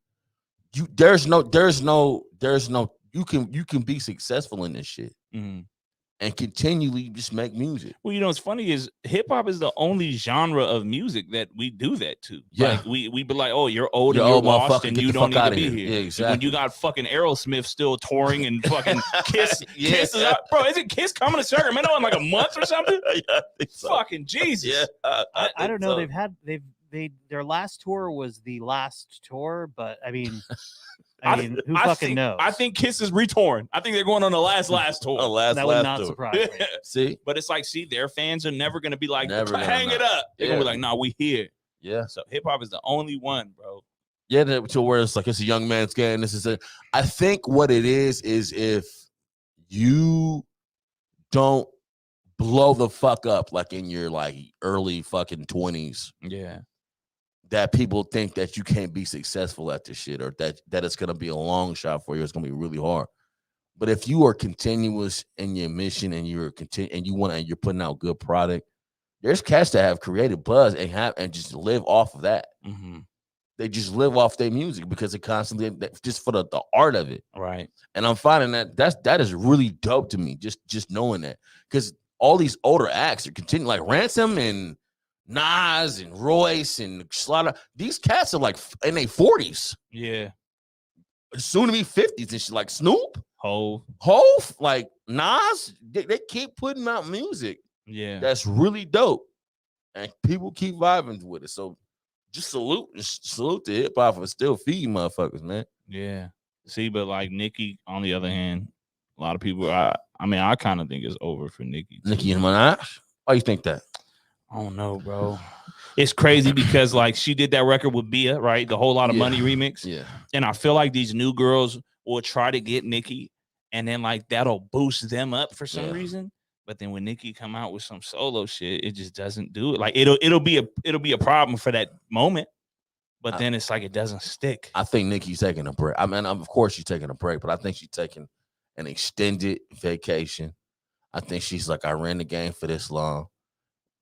There's no. You can be successful in this shit Mhm. and continually just make music. Well, you know what's funny is hip hop is the only genre of music that we do that to. Yeah. Like we be like, oh, you're old You're and you're old, washed motherfucker, and get you the don't fuck need outta to be here. here. Yeah, When exactly. you got fucking Aerosmith still touring and fucking Kiss, Yeah. Kiss is out. Bro, isn't Kiss coming to Sacramento in like a month or something? Yeah, I think so. Fucking Jesus. Yeah, I think don't know. so. Their last tour was the last tour, but I mean, who I fucking think, knows? I think Kiss is retouring. I think they're going on the last tour. Oh, last that would not tour. surprise me. See, But it's like, see, their fans are never gonna be like, Never gonna hang it not. up. They're gonna be Yeah. like, nah, we here. yeah, So hip hop is the only one, bro. yeah. To where it's like it's a young man's game. This is I think what it is if you don't blow the fuck up like in your like early fucking 20s, Yeah. that people think that you can't be successful at this shit, or that it's gonna be a long shot for you. It's gonna be really hard. But if you are continuous in your mission and you're you're putting out good product, there's cats that have created buzz and just live off of that. Mm-hmm. They just live off their music because it constantly just for the art of it. Right. And I'm finding that is really dope to me. Just knowing that, because all these older acts are continuing, like Ransom and Nas and Royce and Slaughter. These cats are like in their 40s, Yeah. soon to be 50s, and shit. Like Snoop, Hove. like Nas. They keep putting out music Yeah. that's really dope, and people keep vibing with it. So just salute to hip hop for still feeding motherfuckers, man. Yeah. See, but like Nicki, on the other hand, a lot of people, I kind of think it's over for Nicki. too. Nicki and Minaj. Why you think that? I don't know, bro. It's crazy because like she did that record with Bia, right? The Whole Lot of Yeah. Money remix. Yeah. And I feel like these new girls will try to get Nicki, and then like that'll boost them up for some Yeah. reason. But then when Nicki come out with some solo shit, it just doesn't do it. Like it'll be a problem for that moment, but then it's like it doesn't stick. I think Nicki's taking a break. I mean, of course she's taking a break, but I think she's taking an extended vacation. I think she's like, I ran the game for this long.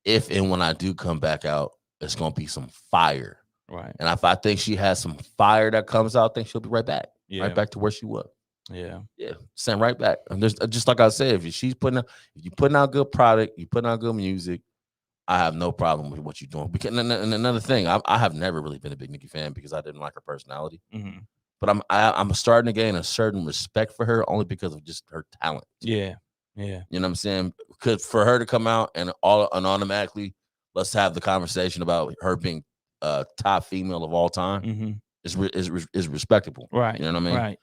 If and when I do come back out, it's gonna be some fire. Right. And if I think she has some fire that comes out, I think she'll be right back. Yeah. Right back to where she was. Yeah. Yeah, send right back. And there's just like I said, if you putting out good product, you putting out good music, I have no problem with what you're doing. Because and another thing, I have never really been a big Nicki fan because I didn't like her personality. Mm-hmm. But I'm starting to gain a certain respect for her only because of just her talent. Yeah. Yeah. You know what I'm saying? Because for her to come out and automatically let's have the conversation about her being top female of all time Mm-hmm. is respectable. Right. You know what I mean? Right.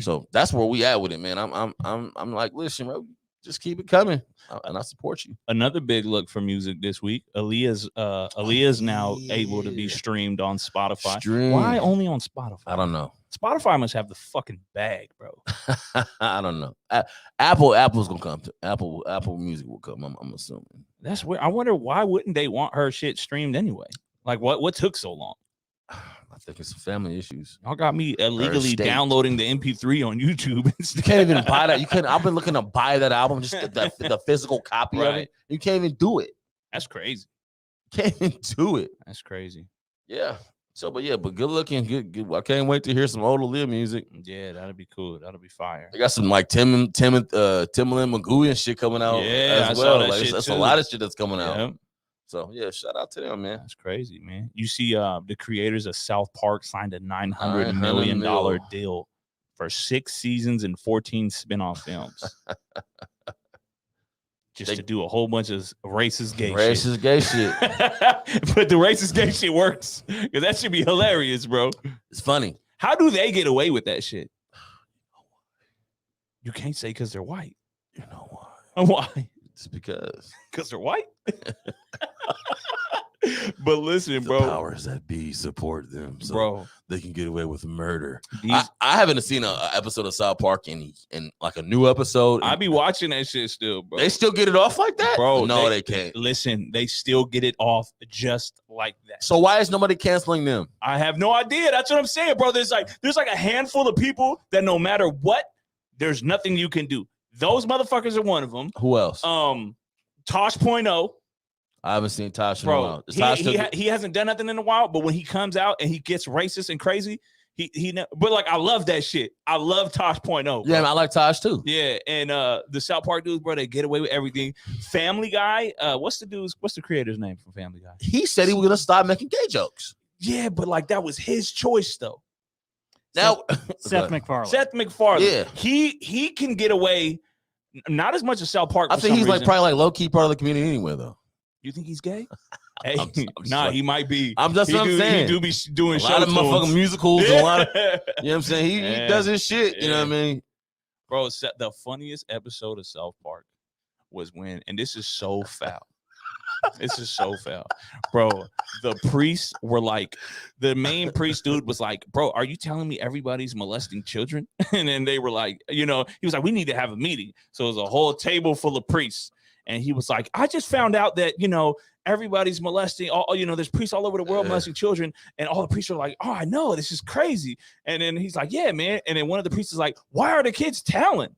So that's where we at with it, man. I'm like, listen, bro, just keep it coming, and I support you. Another big look for music this week. Aaliyah's now able to be streamed on Spotify. Why only on Spotify? I don't know. Spotify must have the fucking bag, bro. I don't know. Apple's gonna come to Apple Music will come. I'm assuming. That's weird. I wonder why wouldn't they want her shit streamed anyway? Like what took so long? I think it's family issues. Y'all got me illegally state. downloading the MP3 on YouTube. You can't even buy that. You couldn't. I've been looking to buy that album, just the physical copy of Right. it. You can't even do it. That's crazy. Can't even do it. That's crazy. Yeah. So, but good looking, good. I can't wait to hear some old Aaliyah music. Yeah, that'll be cool. That'll be fire. They got some like Timbaland, Magoo and shit coming out. Yeah, I as saw well. that Like, shit that's a too. lot of shit that's coming out. Yep. So yeah, shout out to them, man. That's crazy, man. You see, the creators of South Park signed a $900 $900 million mil. deal for 6 seasons and 14 spin-off films. Just to do a whole bunch of racist gay shit. Gay shit. But the racist gay shit works because that should be hilarious, bro. It's funny. How do they get away with that shit? You can't say because they're white. You know why? Why? It's because Because they're white? But listen, The bro, powers that be support them, so bro. they can get away with murder. These, I haven't seen an episode of South Park in like a new episode. I be watching that shit still, bro. They still get it off like that, Bro, No, they can't. Listen, they still get it off just like that. So why is nobody canceling them? I have no idea. That's what I'm saying, bro. There's like a handful of people that no matter what, there's nothing you can do. Those motherfuckers are one of them. Who else? Tosh.0. I haven't seen Tosh in a while. Bro, he hasn't done nothing in a while, but when he comes out and he gets racist and crazy, but like I love that shit. I love Tosh.0. Yeah, man, I like Tosh too. Yeah, and the South Park dudes, bro, they get away with everything. Family Guy, what's the creator's name from Family Guy? He said he was gonna stop making gay jokes. Yeah, but like that was his choice though. Now Seth MacFarlane. Seth MacFarlane. Yeah. He can get away, not as much as South Park. I for think some he's like reason. probably like low key part of the community anyway, though. You think he's gay? Hey, I'm just nah, like- he might be. I'm just what I'm saying. He do be doing A show lot of motherfucking tunes. musicals, and a lot of, you know what I'm saying? He Yeah. does his shit, you know what I mean? Bro, the funniest episode of South Park was when, and this is so foul. This is so foul. Bro, the priests were like, the main priest dude was like, bro, are you telling me everybody's molesting children? And then they were like, he was like, we need to have a meeting. So it was a whole table full of priests. And he was like, I just found out that, everybody's molesting, there's priests all over the world molesting children. And all the priests are like, oh, I know, this is crazy. And then he's like, yeah, man. And then one of the priests is like, why are the kids telling?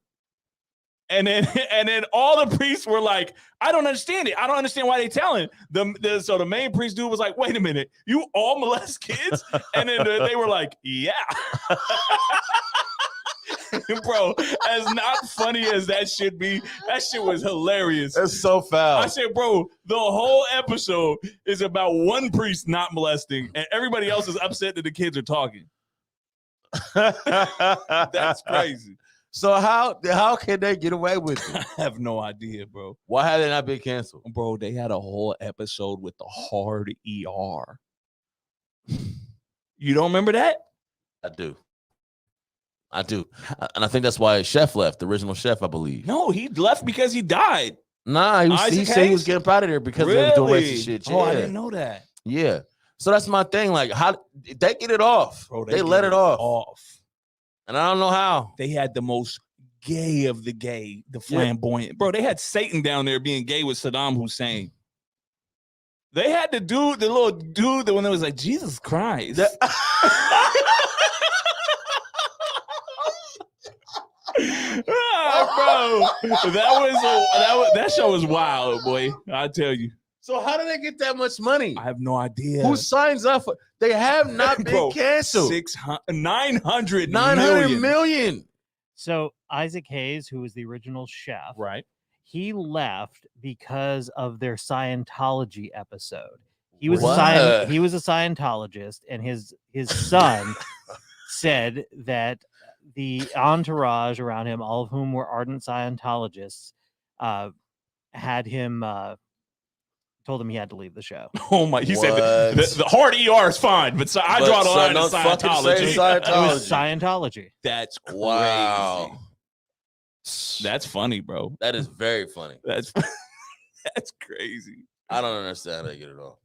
And then all the priests were like, I don't understand it. I don't understand why they telling. So the main priest dude was like, wait a minute, you all molest kids? And then they were like, yeah. Bro, as not funny as that should be, that shit was hilarious. That's so foul. I said, bro, the whole episode is about one priest not molesting, and everybody else is upset that the kids are talking. That's crazy. So how can they get away with it? I have no idea, bro. Why have they not been canceled? Bro, they had a whole episode with the hard ER. You don't remember that? I do. And I think that's why Chef left, the original chef, I believe. No, he left because he died. Nah, he said he was getting out of there because they were doing racist shit. Oh, I Yeah. didn't know that. Yeah. So that's my thing. Like, how they get it off? Bro, they let it off. And I don't know how. They had the most gay of the gay, the flamboyant. Bro, they had Satan down there being gay with Saddam Hussein. They had the little dude, the one that was like, Jesus Christ. Bro, that show was wild, boy. I tell you. So how do they get that much money? I have no idea. Who signs up for? They have not been Bro, canceled. 900 million. So Isaac Hayes, who was the original chef, Right. he left because of their Scientology episode. He was What? he was a Scientologist, and his son said that the entourage around him, all of whom were ardent Scientologists, had him told him he had to leave the show. Oh my! He said the hard ER is fine, but I draw the line to Scientology. It was Scientology. That's crazy. Wow. That's funny, bro. That is very funny. That's crazy, I don't understand how they get it off.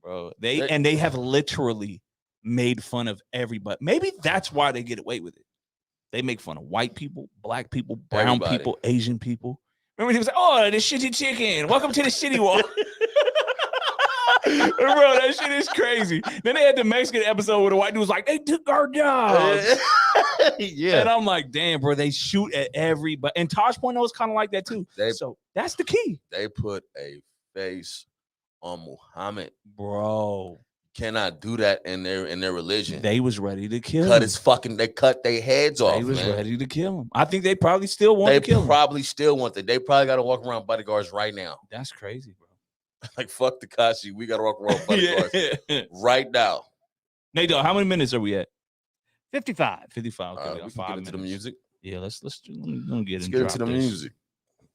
bro. They have literally made fun of everybody. Maybe that's why they get away with it. They make fun of white people, black people, brown Everybody. people, Asian people. Remember he was like, "Oh, the shitty chicken. Welcome to the shitty wall." Bro, that shit is crazy. Then they had the Mexican episode where the white dude was like, "They took our jobs." Yeah. And I'm like, damn, bro, they shoot at everybody. And Tosh.0 is kind of like that too. So that's the key. They put a face on Muhammad. Bro. Cannot do that in their religion. They was ready to kill cut him. his fucking. They cut their heads off. They was man. ready to kill him. I think they probably still want They to kill him. probably still want that. They probably got to walk around bodyguards right now. That's crazy, bro. Like fuck Takashi, we got to walk around bodyguards right now. Nate, how many minutes are we at? 55. 55. Okay, We can 5 get minutes. into the music. Yeah, let Let's get into the music.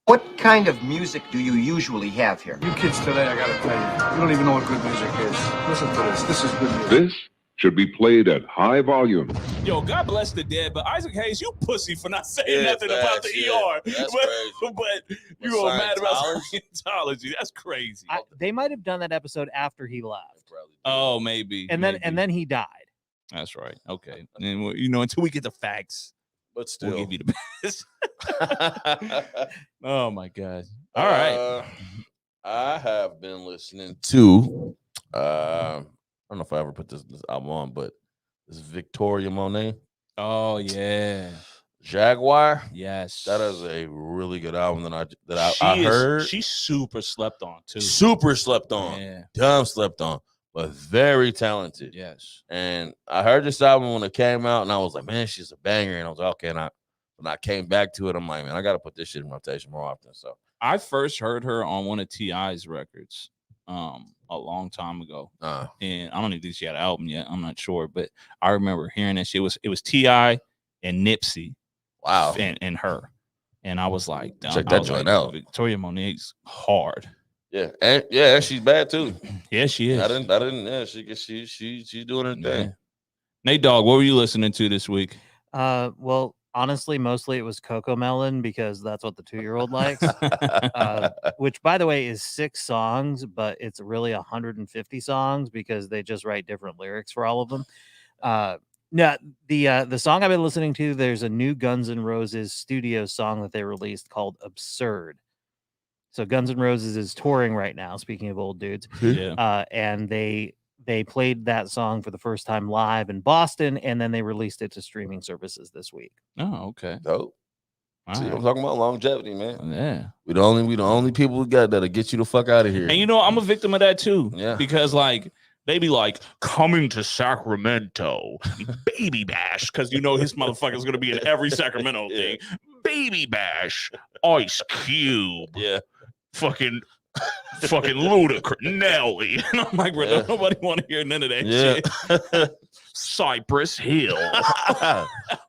What kind of music do you usually have here? You kids today, I gotta tell you, you don't even know what good music is. Listen to this. This is good music. This should be played at high volume. Yo, God bless the dead, but Isaac Hayes, you pussy for not saying nothing about the yeah. ER. That's but, crazy. but you are mad about Scientology? Scientology. That's crazy. They might have done that episode after he left, Oh, maybe. and then he died. That's right. Okay, and until we get the facts, But still, we'll give you the best. Oh my God! All right. I have been listening to. I don't know if I ever put this album on, but this Victoria Monet. Oh yeah. Jaguar. Yes. That is a really good album I heard. She's super slept on too. Super slept on. Yeah. Dumb slept on, but very talented. Yes. And I heard this album when it came out, and I was like, man, she's a banger. And I was like, okay. And when I came back to it, I'm like, man, I got to put this shit in rotation more often. So I first heard her on one of T.I.'s records a long time ago. And I don't even think she had an album yet. I'm not sure, but I remember hearing that shit. It was T.I. and Nipsey. Wow. And her. And I was like, check that joint out. Victoria Monet's hard. Yeah. And she's bad too. Yeah, she is. I didn't yeah, she's doing her thing. Yeah. Nate Dogg, what were you listening to this week? Well, honestly, mostly it was Coco Melon because that's what the 2-year-old likes. Which, by the way, is 6 songs, but it's really 150 songs because they just write different lyrics for all of them. No, the song I've been listening to, there's a new Guns N' Roses studio song that they released called Absurd. So Guns N' Roses is touring right now, speaking of old dudes. Yeah. And they played that song for the first time live in Boston, and then they released it to streaming services this week. Oh, okay. Dope. See, Right. I'm talking about longevity, man. Yeah. We the only people we got that'll get you the fuck out of here. And I'm a victim of that too. Yeah. Because they be like, coming to Sacramento, Baby Bash, because his motherfucker's gonna be in every Sacramento thing. Baby Bash, Ice Cube, Yeah. fucking Ludacris, Nelly. And I'm like, bro, don't nobody want to hear none of that shit. Cypress Hill.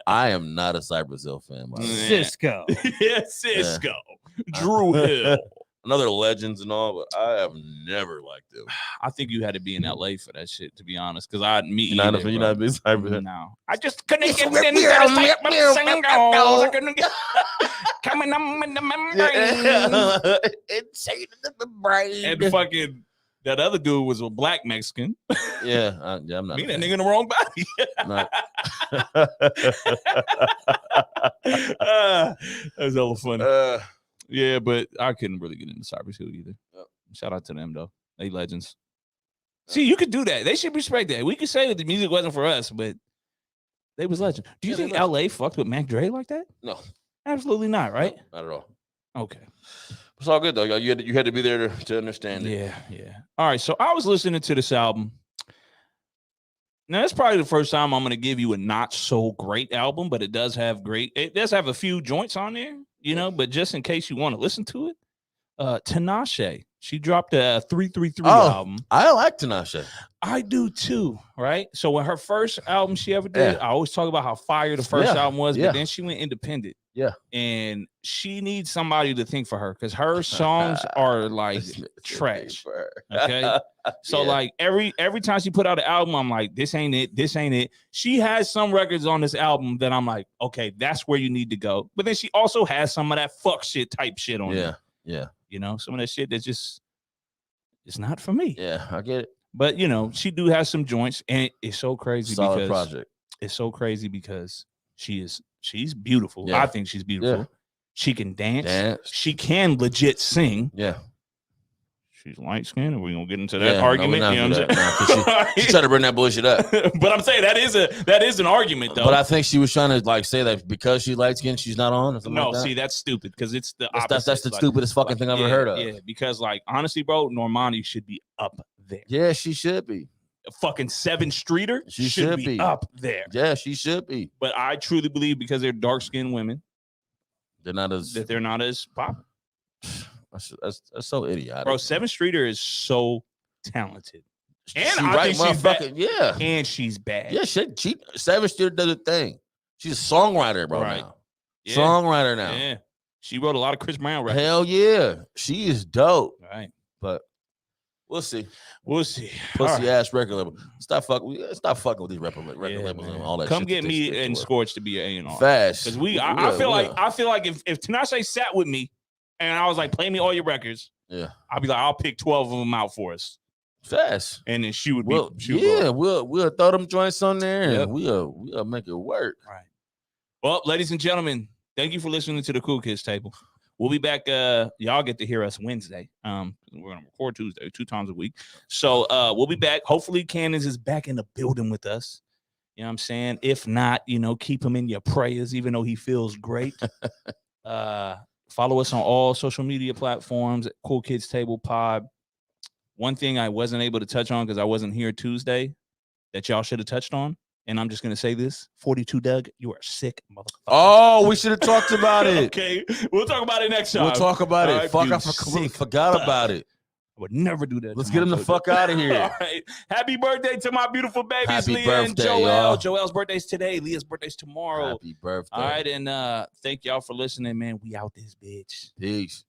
I am not a Cypress Hill fan, by the way. Cisco. Yeah, Cisco. Drew Hill. Another legends and all, but I have never liked them. I think you had to be in LA for that shit, to be honest. Because You're not a big Cypress Hill. No. I just couldn't get I couldn't get coming up in the membrane. And fucking that other dude was a black Mexican. Yeah, I'm not. Me, that nigga in the wrong body. That was hella funny. Yeah, but I couldn't really get into Cypress Hill either. Yep. Shout out to them though. They legends. See, you could do that. They should respect that. We could say that the music wasn't for us, but they was legends. Do you think LA fucked with Mac Dre like that? No. Absolutely not, right? No, not at all. Okay. It's all good though. You had to be there to understand it. Yeah. All right. So I was listening to this album. Now that's probably the first time I'm going to give you a not so great album, but it does have a few joints on there, but just in case you want to listen to it, Tinashe, she dropped a 333 album. I like Tinashe. I do too, right? So when her first album she ever did, I always talk about how fire the first album was, but then she went independent. Yeah. And she needs somebody to think for her because her songs are like trash. Okay. So like every time she put out an album, I'm like, this ain't it. She has some records on this album that I'm like, okay, that's where you need to go. But then she also has some of that fuck shit type shit on it. Yeah. Some of that shit that's just it's not for me. Yeah, I get it. But she do have some joints, and it's so crazy. Solid because project. It's so crazy because she's beautiful. Yeah. I think she's beautiful. Yeah. She can dance. She can legit sing. Yeah. She's light skinned, and we're gonna get into that argument. No, you know what I'm saying? She tried to bring that bullshit up. But I'm saying that is an argument though. But I think she was trying to say that because she's light skinned, she's not on. Or no, like that. see, that's stupid because it's the opposite. That's the stupidest fucking thing I've ever heard of. Yeah, because honestly, bro, Normani should be up there. Yeah, she should be. A fucking 7 Streeter She should be up there. Yeah, she should be. But I truly believe because they're dark skinned women, they're not as popular. That's so idiotic. Bro, 7 Streeter is so talented. And I think she's bad. Yeah. And she's bad. Yeah, she 7 Streeter does a thing. She's a songwriter, bro, now. Yeah. Songwriter now. Yeah. She wrote a lot of Chris Brown records. Hell yeah. She is dope. Right. But We'll see. We'll see. Pussy ass record label. Stop fucking with these record labels man. and all that. Come shit get that they me stick and to. Scorch to be an A&R. Fast. Because I feel like if Tinashe sat with me and I was like, play me all your records. Yeah. I'll be like, I'll pick 12 of them out for us. Fast. And then she would be. We'll throw them joints on there and Yep. we'll make it work. Right. Well, ladies and gentlemen, thank you for listening to the Cool Kids Table. We'll be back. Y'all get to hear us Wednesday. We're gonna record Tuesday 2 times a week. So we'll be back. Hopefully, Candace is back in the building with us. You know what I'm saying? If not, keep him in your prayers, even though he feels great. Follow us on all social media platforms at Cool Kids Table Pod. One thing I wasn't able to touch on because I wasn't here Tuesday that y'all should have touched on. And I'm just going to say this, 42 Doug, you are sick, motherfucker. Oh, we should have talked about it. Okay, we'll talk about it next time. We'll talk about it. Right, Fuck, you I completely forgot about it. I would never do that. Let's get him the fuck out of here. All right. Happy birthday to my beautiful babies, Happy Leah and birthday, Joel. y'all. Joel's birthday's today. Leah's birthday's tomorrow. Happy birthday. All right, and thank y'all for listening, man. We out this bitch. Peace.